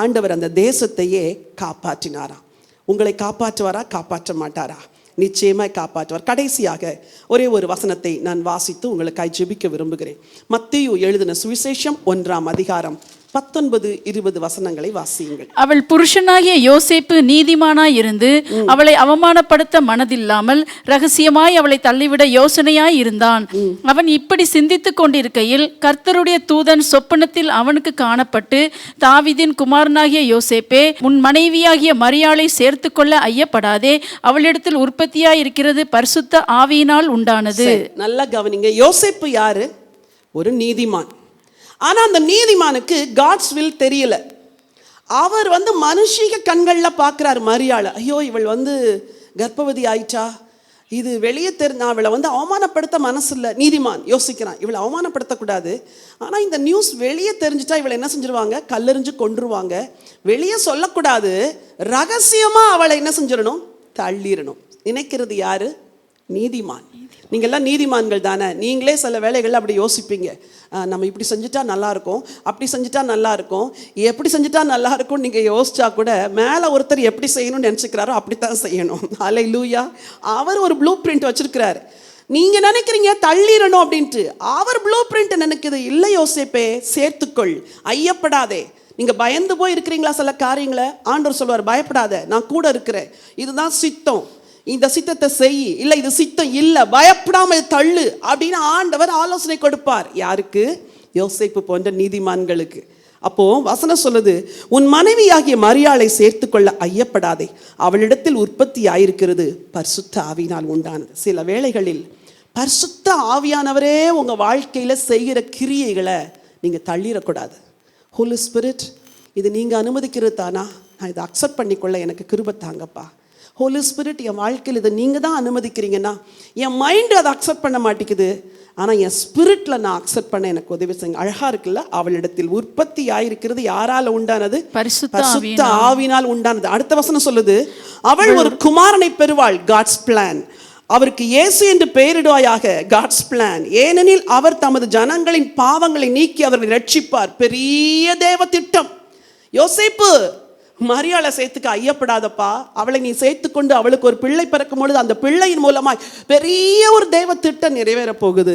ஆண்டவர் அந்த தேசத்தையே காப்பாற்றினாராம். உங்களை காப்பாற்றுவாரா, காப்பாற்ற மாட்டாரா? நிச்சயமாய் காப்பாற்றுவார். கடைசியாக ஒரே ஒரு வசனத்தை நான் வாசித்து உங்களுக்காய் ஜெபிக்க விரும்புகிறேன். மத்தேயு எழுதின சுவிசேஷம் 1ஆம் அதிகாரம் 19-20 வசனங்களை வாசியுங்கள். அவள் புருஷனாகிய யோசேப்பு நீதிமானாய் இருந்து அவளை அவமானப்படுத்த மனதில்லாமல் ரகசியமாய் அவளை தள்ளிவிட யோசனையாய் இருந்தான். அவன் இப்படி சிந்தித்துக் கொண்டிருக்கையில் கர்த்தருடைய தூதன் சொப்பனத்தில் அவனுக்கு காணப்பட்டு, தாவீதின் குமாரனாகிய யோசேப்பே, உன் மனைவியாகிய மரியாளை சேர்த்து கொள்ள ஐயப்படாதே, அவளிடத்தில் உற்பத்தியாய் இருக்கிறது பரிசுத்த ஆவியினால் உண்டானது. நல்லா கவனிங்க. யோசேப்பு யாரு? ஒரு நீதிமான். ஆனா அந்த நீதிமானுக்கு காட்ஸ் வில் தெரியல. அவர் மனுஷிக கண்கள்ல பார்க்கிறார் மரியாளை. ஐயோ, இவள் கர்ப்பவதி ஆயிட்டா, இது வெளியே நான் இவளை அவமானப்படுத்த மனசு இல்லை. நீதிமான் யோசிக்கிறான், இவளை அவமானப்படுத்தக்கூடாது. ஆனால் இந்த நியூஸ் வெளியே தெரிஞ்சிட்டா இவளை என்ன செஞ்சிருவாங்க? கல்லெறிஞ்சு கொன்றுவாங்க. வெளியே சொல்லக்கூடாது, ரகசியமாக அவளை என்ன செஞ்சிடணும்? தள்ளிடணும். நினைக்கிறது யாரு? நீதிமான். நீங்கள்லாம் நீதிமான்கள் தானே. நீங்களே சில வேலைகள் அப்படி யோசிப்பீங்க, நம்ம இப்படி செஞ்சுட்டா நல்லா இருக்கும், அப்படி செஞ்சுட்டா நல்லா இருக்கும், எப்படி செஞ்சுட்டா நல்லா இருக்கும். நீங்கள் யோசிச்சா கூட மேலே ஒருத்தர் எப்படி செய்யணும்னு நினச்சிக்கிறாரோ அப்படித்தான் செய்யணும். அல்லேலூயா. அவர் ஒரு ப்ளூ பிரிண்ட் வச்சிருக்கிறாரு. நீங்கள் நினைக்கிறீங்க தள்ளிடணும் அப்படின்ட்டு, அவர் ப்ளூ பிரிண்ட் நினைக்குது. இல்லை யோசேப்பே, சேர்த்துக்கொள், ஐயப்படாதே. நீங்கள் பயந்து போய் இருக்கிறீங்களா சில காரியங்களை? ஆண்டவர் சொல்வார், பயப்படாத, நான் கூட இருக்கிறேன், இதுதான் சித்தம், இந்த சித்தத்தை செய், இல்லை இது சித்தம் இல்லை, பயப்படாம தள்ளு அப்படின்னு ஆண்டவர் ஆலோசனை கொடுப்பார். யாருக்கு? யோசேப்பு போன்ற நீதிமான்களுக்கு. அப்போ வசனம் சொல்லுது, உன் மனைவியாகிய மரியாளை சேர்த்துக்கொள்ள ஐயப்படாதே, அவளிடத்தில் உற்பத்தி ஆயிருக்கிறது பரிசுத்த ஆவியினால் உண்டானது. சில வேளைகளில் பரிசுத்த ஆவியானவரே உங்க வாழ்க்கையில செய்கிற கிரியைகளை நீங்க தள்ளிடக்கூடாது. ஹோலி ஸ்பிரிட், இது நீங்க அனுமதிக்கிறது தானா? நான் இதை அக்செப்ட் பண்ணிக்கொள்ள எனக்கு கிருபை தாங்கப்பா. ஹோலி ஸ்பிரிட், என் வாழ்க்கையில் இதை நீங்கள் தான் அனுமதிக்கிறீங்கன்னா என் மைண்டு அதை அக்செப்ட் பண்ண மாட்டேங்குது, ஆனால் என் ஸ்பிரிட்டில் நான் அக்செப்ட் பண்ண எனக்கு உதவி செய்யுங்க. அழகாக இருக்குல்ல? அவளிடத்தில் உற்பத்தி ஆயிருக்கிறது யாரால் உண்டானது? பரிசுத்த ஆவியினால் உண்டானது. அடுத்த வசனம் சொல்லுது, அவள் ஒரு குமாரனை பெறுவாள். God's plan. அவருக்கு இயேசு என்று பெயரிடுவாயாக. God's plan. ஏனெனில் அவர் தமது ஜனங்களின் பாவங்களை நீக்கி அவர்களை ரட்சிப்பார். பெரிய தேவ திட்டம். யோசேப்பு, மரியாளை சேர்த்துக்க ஐயப்படாதப்பா, அவளை நீ சேர்த்துக்கொண்டு அவளுக்கு ஒரு பிள்ளை பிறக்கும் பொழுது அந்த பிள்ளையின் மூலமாய் பெரிய ஒரு தேவ திட்டம் நிறைவேற போகுது.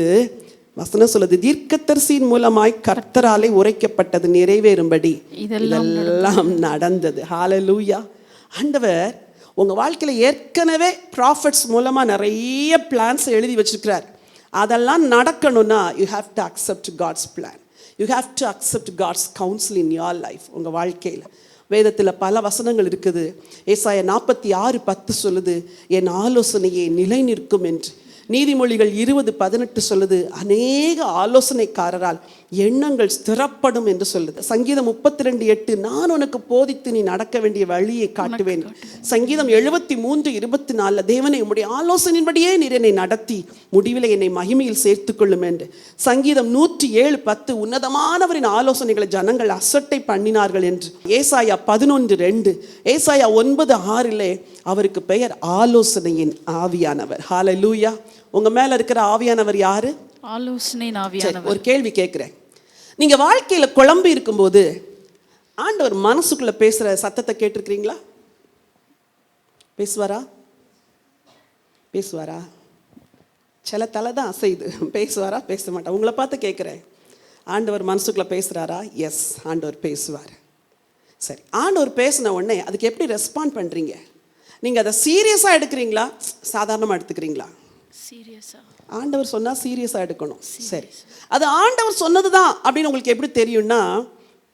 வசனம் சொல்லுது, தீர்க்கதரிசியின் மூலமாய் கர்த்தராலே உரைக்கப்பட்டது நிறைவேறும்படி இதெல்லாம் நடந்தது. ஹல்லேலூயா. ஆண்டவர் உங்க வாழ்க்கையில ஏற்கனவே ப்ராஃபட்ஸ் மூலமா நிறைய பிளான்ஸ் எழுதி வச்சிருக்கிறார். அதெல்லாம் நடக்கணும்னா you have to accept God's plan. You have to accept God's counsel in your life. உங்க வாழ்க்கையில் வேதத்தில் பல வசனங்கள் இருக்குது. ஏசாயா 46:10 சொல்லுது, என் ஆலோசனையே நிலை நிற்கும் என்று. நீதிமொழிகள் 20:18 சொல்லுது, அநேக ஆலோசனைக்காரரால் எண்ணங்கள் ஸ்திரப்படும் என்று சொல்லுது. சங்கீதம் 32:8, நான் உனக்கு போதித்து நீ நடக்க வேண்டிய வழியை காட்டுவேன். சங்கீதம் 73:24, தேவனை உம்முடைய ஆலோசனையின்படியே நீர் என்னை நடத்தி முடிவில் என்னை மகிமையில் சேர்த்துக்கொள்ளும் என்று. சங்கீதம் 107:10, உன்னதமானவரின் ஆலோசனைகளை ஜனங்கள் அசட்டை பண்ணினார்கள் என்று. ஏசாயா 11:2, ஏசாயா 9:6, அவருக்கு பெயர் ஆலோசனையின் ஆவியானவர். ஹல்லேலூயா. உங்க மேல இருக்கிற ஆவியானவர் யாரு? ஆலோசனையின் ஆவியானவர். ஒரு கேள்வி கேட்கிறேன், நீங்க வாழ்க்கையில குழம்பி இருக்கும்போது ஆண்டவர் மனசுக்குள்ள பேசுற சத்தத்தை கேட்டிருக்கிறீங்களா? பேசுவாரா? பேசுவாரா? சில தலை தான் அசைது. பேசுவாரா? பேச மாட்டா. உங்களை பார்த்து கேட்குறேன், ஆண்டவர் மனசுக்குள்ள பேசுறாரா? எஸ், ஆண்டவர் பேசுவார். சரி, ஆண்டவர் பேசின உடனே அதுக்கு எப்படி ரெஸ்பாண்ட் பண்றீங்க? நீங்க அதை சீரியஸா எடுக்கிறீங்களா, சாதாரணமா எடுத்துக்கிறீங்களா? சீரியஸா. ஆண்டவர் சொன்னா சீரியஸா எடுக்கணும். சரி, அது ஆண்டவர் சொன்னதுதான் அப்படின்னு உங்களுக்கு எப்படி தெரியும்னா,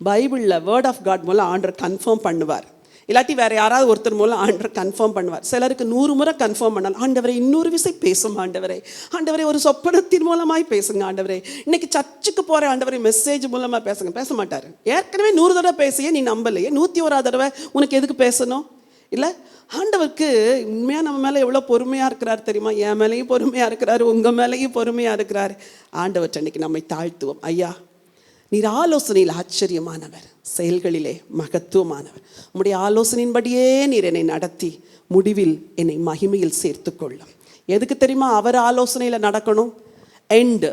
பைபிள்ல வேர்ட் ஆஃப் காட் மூலம் ஆண்டவர் கன்ஃபார்ம் பண்ணுவார். இல்லாட்டி வேற யாராவது ஒருத்தர் மூலம் ஆண்டவர் கன்ஃபார்ம் பண்ணுவார். சிலருக்கு 100 முறை கன்ஃபார்ம் பண்ணாலும், ஆண்டவரை இன்னொரு விசை பேசும் ஆண்டவரே, ஆண்டவரை ஒரு சொப்பனத்தின் மூலமாய் பேசுங்க ஆண்டவரே, இன்னைக்கு சர்ச்சுக்கு போற ஆண்டவரை மெசேஜ் மூலமா பேசுங்க. பேச மாட்டார். ஏற்கனவே 100 தடவை பேசியே நீ நம்பலையே, 101 தடவை உனக்கு எதுக்கு பேசணும்? இல்லை, ஆண்டவருக்கு உண்மையாக நம்ம மேலே எவ்வளோ பொறுமையாக இருக்கிறார் தெரியுமா? என் மேலேயும் பொறுமையாக இருக்கிறாரு, உங்கள் மேலேயும் பொறுமையாக இருக்கிறார். ஆண்டவர்கிட்ட அன்னைக்கு நம்மை தாழ்த்துவோம். ஐயா, நீர் ஆலோசனையில் ஆச்சரியமானவர், செயல்களிலே மகத்துவமானவர். உம்முடைய ஆலோசனையின்படியே நீர் என்னை நடத்தி முடிவில் என்னை மகிமையில் சேர்த்து கொள்ளும். எதுக்கு தெரியுமா அவர் ஆலோசனையில் நடக்கணும்? End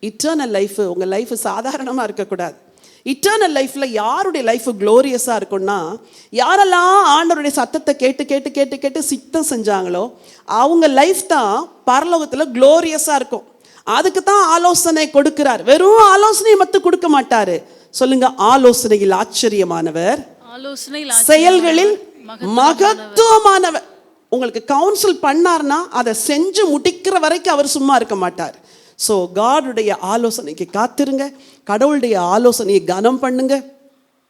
eternal life. உங்கள் லைஃப் சாதாரணமாக இருக்கக்கூடாது. இட்டர்னல் லைஃப்பில் யாருடைய லைஃப் க்ளோரியஸாக இருக்கும்னா, யாரெல்லாம் ஆண்டவருடைய சத்தத்தை கேட்டு கேட்டு கேட்டு கேட்டு சித்தம் செஞ்சாங்களோ அவங்க லைஃப் தான் பரலோகத்தில் க்ளோரியஸாக இருக்கும். அதுக்கு தான் ஆலோசனை கொடுக்கிறார். வெறும் ஆலோசனை மட்டும் கொடுக்க மாட்டாரு. சொல்லுங்க, ஆலோசனையில் ஆச்சரியமானவர், செயல்களில் மகத்துவமானவர். உங்களுக்கு கவுன்சில் பண்ணார்னா அதை செஞ்சு முடிக்கிற வரைக்கும் அவர் சும்மா இருக்க மாட்டார். ஸோ காடுடைய ஆலோசனைக்கு காத்திருங்க, கடவுளுடைய ஆலோசனையை கனம் பண்ணுங்க,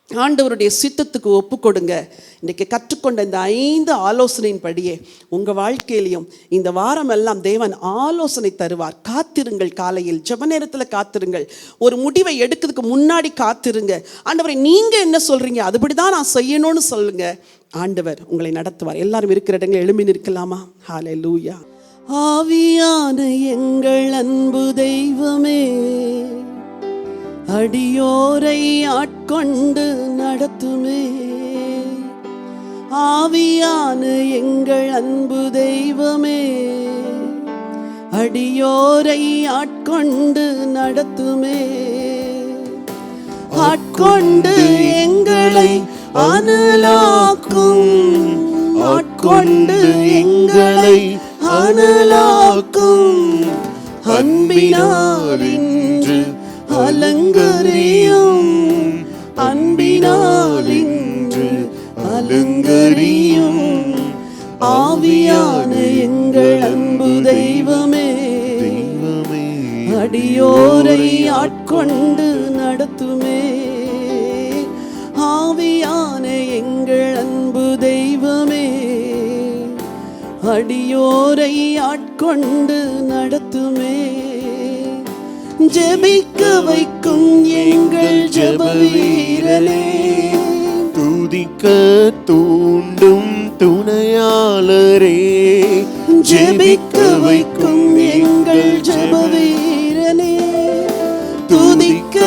ஆண்டவருடைய சித்தத்துக்கு ஒப்பு கொடுங்க. இன்றைக்கி கற்றுக்கொண்ட இந்த 5 ஆலோசனையின் படியே உங்கள் வாழ்க்கையிலையும் இந்த வாரம் எல்லாம் தேவன் ஆலோசனை தருவார். காத்திருங்கள், காலையில் ஜெப நேரத்தில் காத்திருங்கள், ஒரு முடிவை எடுக்கிறதுக்கு முன்னாடி காத்திருங்க. ஆண்டவரை நீங்கள் என்ன சொல்கிறீங்க அதுபடி தான் நான் செய்யணும்னு சொல்லுங்க. ஆண்டவர் உங்களை நடத்துவார். எல்லாரும் இருக்கிற இடங்கள் எழும்பி நிற்கலாமா? ஹல்லேலூயா. ஆவியான எங்கள் அன்பு தெய்வமே, அடியோரை ஆட்கொண்டு நடத்துமே. ஆவியான எங்கள் அன்பு தெய்வமே, அடியோரை ஆட்கொண்டு நடத்துமே. ஆட்கொண்டு எங்களை அனலாக்கும், ஆட்கொண்டு எங்களை அனலாக்கும். அன்பினால் இன்று அலங்கரியும், அன்பினால் இன்று அலங்கரியும். ஆவியான எங்கள் அன்பு தெய்வமே, அடியோரை ஆட்கொண்டு நடத்துமே. ஆவியான எங்கள் அன்பு தெய்வமே, அடியோரை ஆட்கொண்டு நடத்துமே. ஜெபிக்க வைக்கும் எங்கள் ஜெப வீரனே, துதிக்க தூண்டும் துணையாளரே. ஜெபிக்க வைக்கும் எங்கள் ஜெப வீரனே, துதிக்க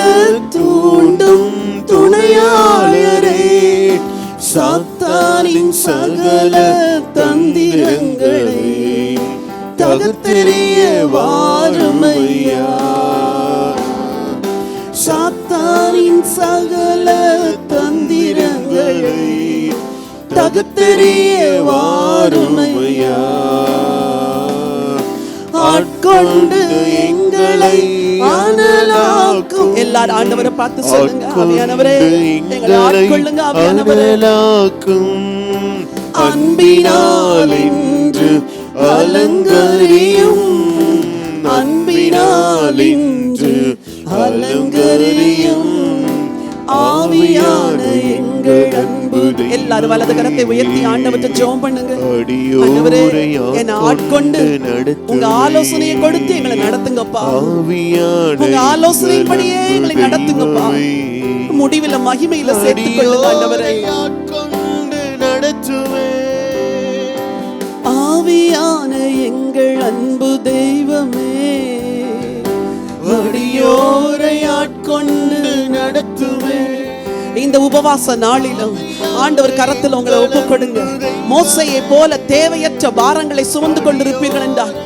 தூண்டும் துணையாளரே. சாத்தானின் சகல தந்திரங்களை தகர்த்தெறிய வாருமையா. சாத்தானின் சகல தந்திரங்களை தகர்த்தெறிய வாருமையா. ஆட்கொண்டு எங்களை அனலாக்கும். எல்லாரும் ஆண்டவரை பார்த்து சொல்லுங்க, ஆவியானவரே எங்களை ஆட்கொள்ளுங்க. ஆவியானவரே அன்பினால் இன்று அலங்கரியும், அன்பினால் இன்று அலங்கரியும். ஆவியான எங்கள் அன்பு. எல்லாரும் வலது கரத்தை உயர்த்தி ஆண்டவரை ஜெபம் பண்ணுங்க. ஆண்டவரே என்னை ஆட்கொண்டு உங்க ஆலோசனையை கொடுத்து எங்களை நடத்துங்கப்பா. உங்க ஆலோசனைப்படியே எங்களை நடத்துங்கப்பா. முடிவில் மகிமையில சேர்த்துக் கொள்ளுங்க ஆண்டவரே. ஆவியான எங்கள் அன்பு தெய்வமே, அடியோரை ஆட்கொண்டு நடத்துவே. இந்த உபவாச நாளிலும் ஆண்டவர் கரத்தில் உங்களை ஒப்பு கொடுங்க. மோசையை போல தேவையற்ற பாரங்களை சுமந்து கொண்டிருப்பீர்கள் என்றால்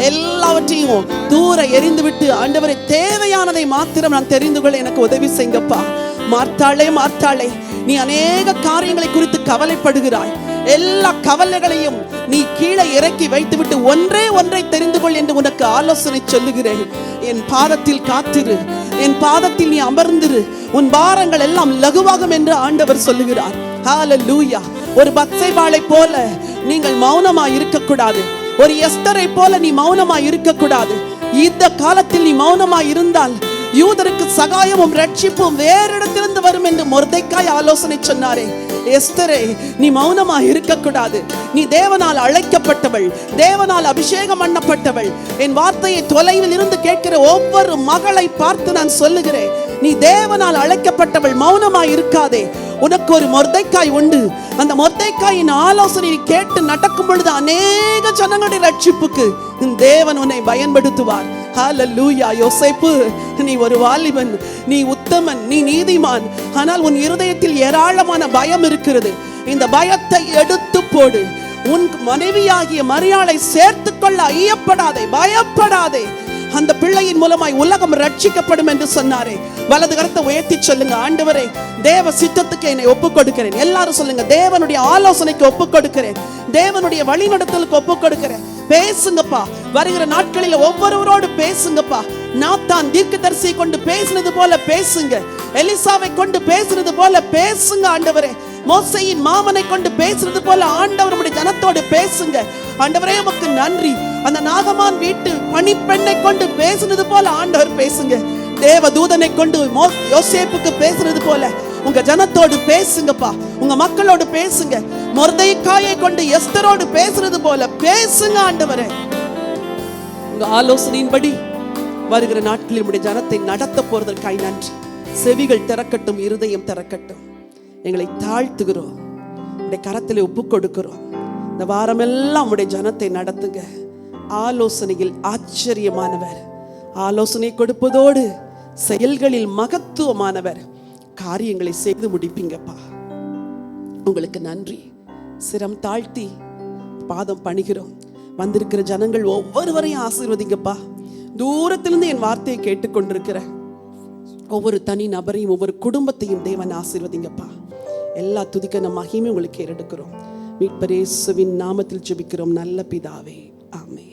எல்லாவற்றையும் தூர எறிந்துவிட்டு ஆண்டவரை தேவையானதை மாத்திரம் நான் தெரிந்து கொள்ள எனக்கு உதவி செய்யுங்கப்பா. மார்த்தாளே மார்த்தாளே, நீ அநேக காரியங்களை குறித்து கவலைப்படுகிறாய். எல்லா கவலைகளையும் நீ கீழே இறக்கி வைத்துவிட்டு ஒன்றை தெரிந்து கொள் என்று உனக்கு ஆலோசனை சொல்லுகிறேன். என் பாதத்தில் காத்திரு, என் பாதத்தில் நீ அமர்ந்திரு, உன் பாரங்கள் எல்லாம் லகுவாகும் என்று ஆண்டவர் சொல்லுகிறார். ஹல்லேலூயா. ஒரு பத்சேபாளை போல நீங்கள் மௌனமாய் இருக்கக்கூடாது. ஒரு எஸ்தரை போல நீ மௌனமாய் இருக்கக்கூடாது. இந்த காலத்தில் நீ மௌனமாய் இருந்தால் யூதருக்கு சகாயமும் ரட்சிப்பும் வேறு இடத்திலிருந்து வரும் என்று மொர்தெக்காய் ஆலோசனை சொன்னாரே. எஸ்தரே, நீ மௌனமா இருக்கக்கூடாது. நீ தேவனால் அழைக்கப்பட்டவள், தேவனால் அபிஷேகம் பண்ணப்பட்டவள். என் வார்த்தையை தொலைவில் இருந்து கேட்கிற ஒவ்வொரு மகளை பார்த்து நான் சொல்லுகிறேன், நீ தேவனால் அழைக்கப்பட்டவள். மௌனமா இருக்காதே. உனக்கு ஒரு மொர்தெக்காய் உண்டு. அந்த மொர்தெக்காயின் ஆலோசனை கேட்டு நடக்கும் பொழுது அநேக ஜனங்களுடைய ரட்சிப்புக்கு தேவன் உன்னை பயன்படுத்துவார். ஹல்லேலூயா. யோசேப்பு, நீ ஒரு வாலிபன், நீ உத்தமன், நீ நீதிமான். ஆனால் உன் இருதயத்தில் ஏராளமான பயம் இருக்கிறது. இந்த பயத்தை எடுத்து போடு. உன் மனைவியாகிய மரியாளை சேர்த்துக்கொள்ள ஐயப்படாதே, பயப்படாதே. அந்த பிள்ளையின் மூலமாய் உலகம் ரட்சிக்கப்படும் என்று சொன்னாரே. வலது கரத்தை உயர்த்தி சொல்லுங்க, ஆண்டவரே, தேவ சித்தத்துக்கு என்னை ஒப்புக் கொடுக்கிறேன். எல்லாரும் சொல்லுங்க, தேவனுடைய ஆலோசனைக்கு ஒப்புக் கொடுக்கிறேன், தேவனுடைய வழிநடத்தலுக்கு ஒப்புக் கொடுக்கிறேன். பேசுங்கப்பா, வருகிற நாட்களில் ஒவ்வொருவரோடு பேசுங்கப்பா. நாத்தான் தீர்க்கதரிசியை கொண்டு பேசினது போல பேசுங்க, எலிசாவை கொண்டு பேசினது போல பேசுங்க ஆண்டவரே. மோசேயின் மாமனை கொண்டு பேசுறது போல ஆண்டவருடைய ஜனத்தோடு பேசுங்க. ஆண்டவரே உமக்கு நன்றி. அந்த நாகமான் வீட்டு பணிப்பெண்ணை கொண்டு பேசுனது போல ஆண்டவர் பேசுங்க. தேவ தூதனை கொண்டு யோசேப்புக்கு பேசுறது போல உங்க ஜனத்தோடு பேசுங்கப்பா, உங்க மக்களோடு பேசுங்க. மொர்தெக்காயை கொண்டு எஸ்தரோடு பேசுறது போல பேசுங்க ஆண்டவரே. உங்க ஆலோசனையின்படி வருகிற நாட்களில் நம்முடைய ஜனத்தை நடத்த போறதற்காய் நன்றி. செவிகள் திறக்கட்டும், இருதயம் திறக்கட்டும். எங்களை தாழ்த்துகிறோம், உடைய கரத்திலே ஒப்புக் கொடுக்கிறோம். இந்த வாரமெல்லாம் உடைய ஜனத்தை நடத்துங்க. ஆலோசனையில் ஆச்சரியமானவர், ஆலோசனை கொடுப்பதோடு செயல்களில் மகத்துவமானவர். காரியங்களை செய்து முடிப்பீங்கப்பா. உங்களுக்கு நன்றி. சிரம் தாழ்த்தி பாதம் பணிகிறோம். வந்திருக்கிற ஜனங்கள் ஒவ்வொருவரையும் ஆசீர்வதிங்கப்பா. தூரத்திலிருந்து என் வார்த்தையை கேட்டுக்கொண்டிருக்கிற ஒவ்வொரு தனி நபரையும், ஒவ்வொரு குடும்பத்தையும் தேவன் ஆசீர்வதிங்கப்பா. எல்லா துதிக்க மகிமையும் உங்களுக்கு ஏறெடுக்கிறோம். மீட்பர் இயேசுவின் நாமத்தில் ஜெபிக்கிறோம் நல்ல பிதாவே, ஆமென்.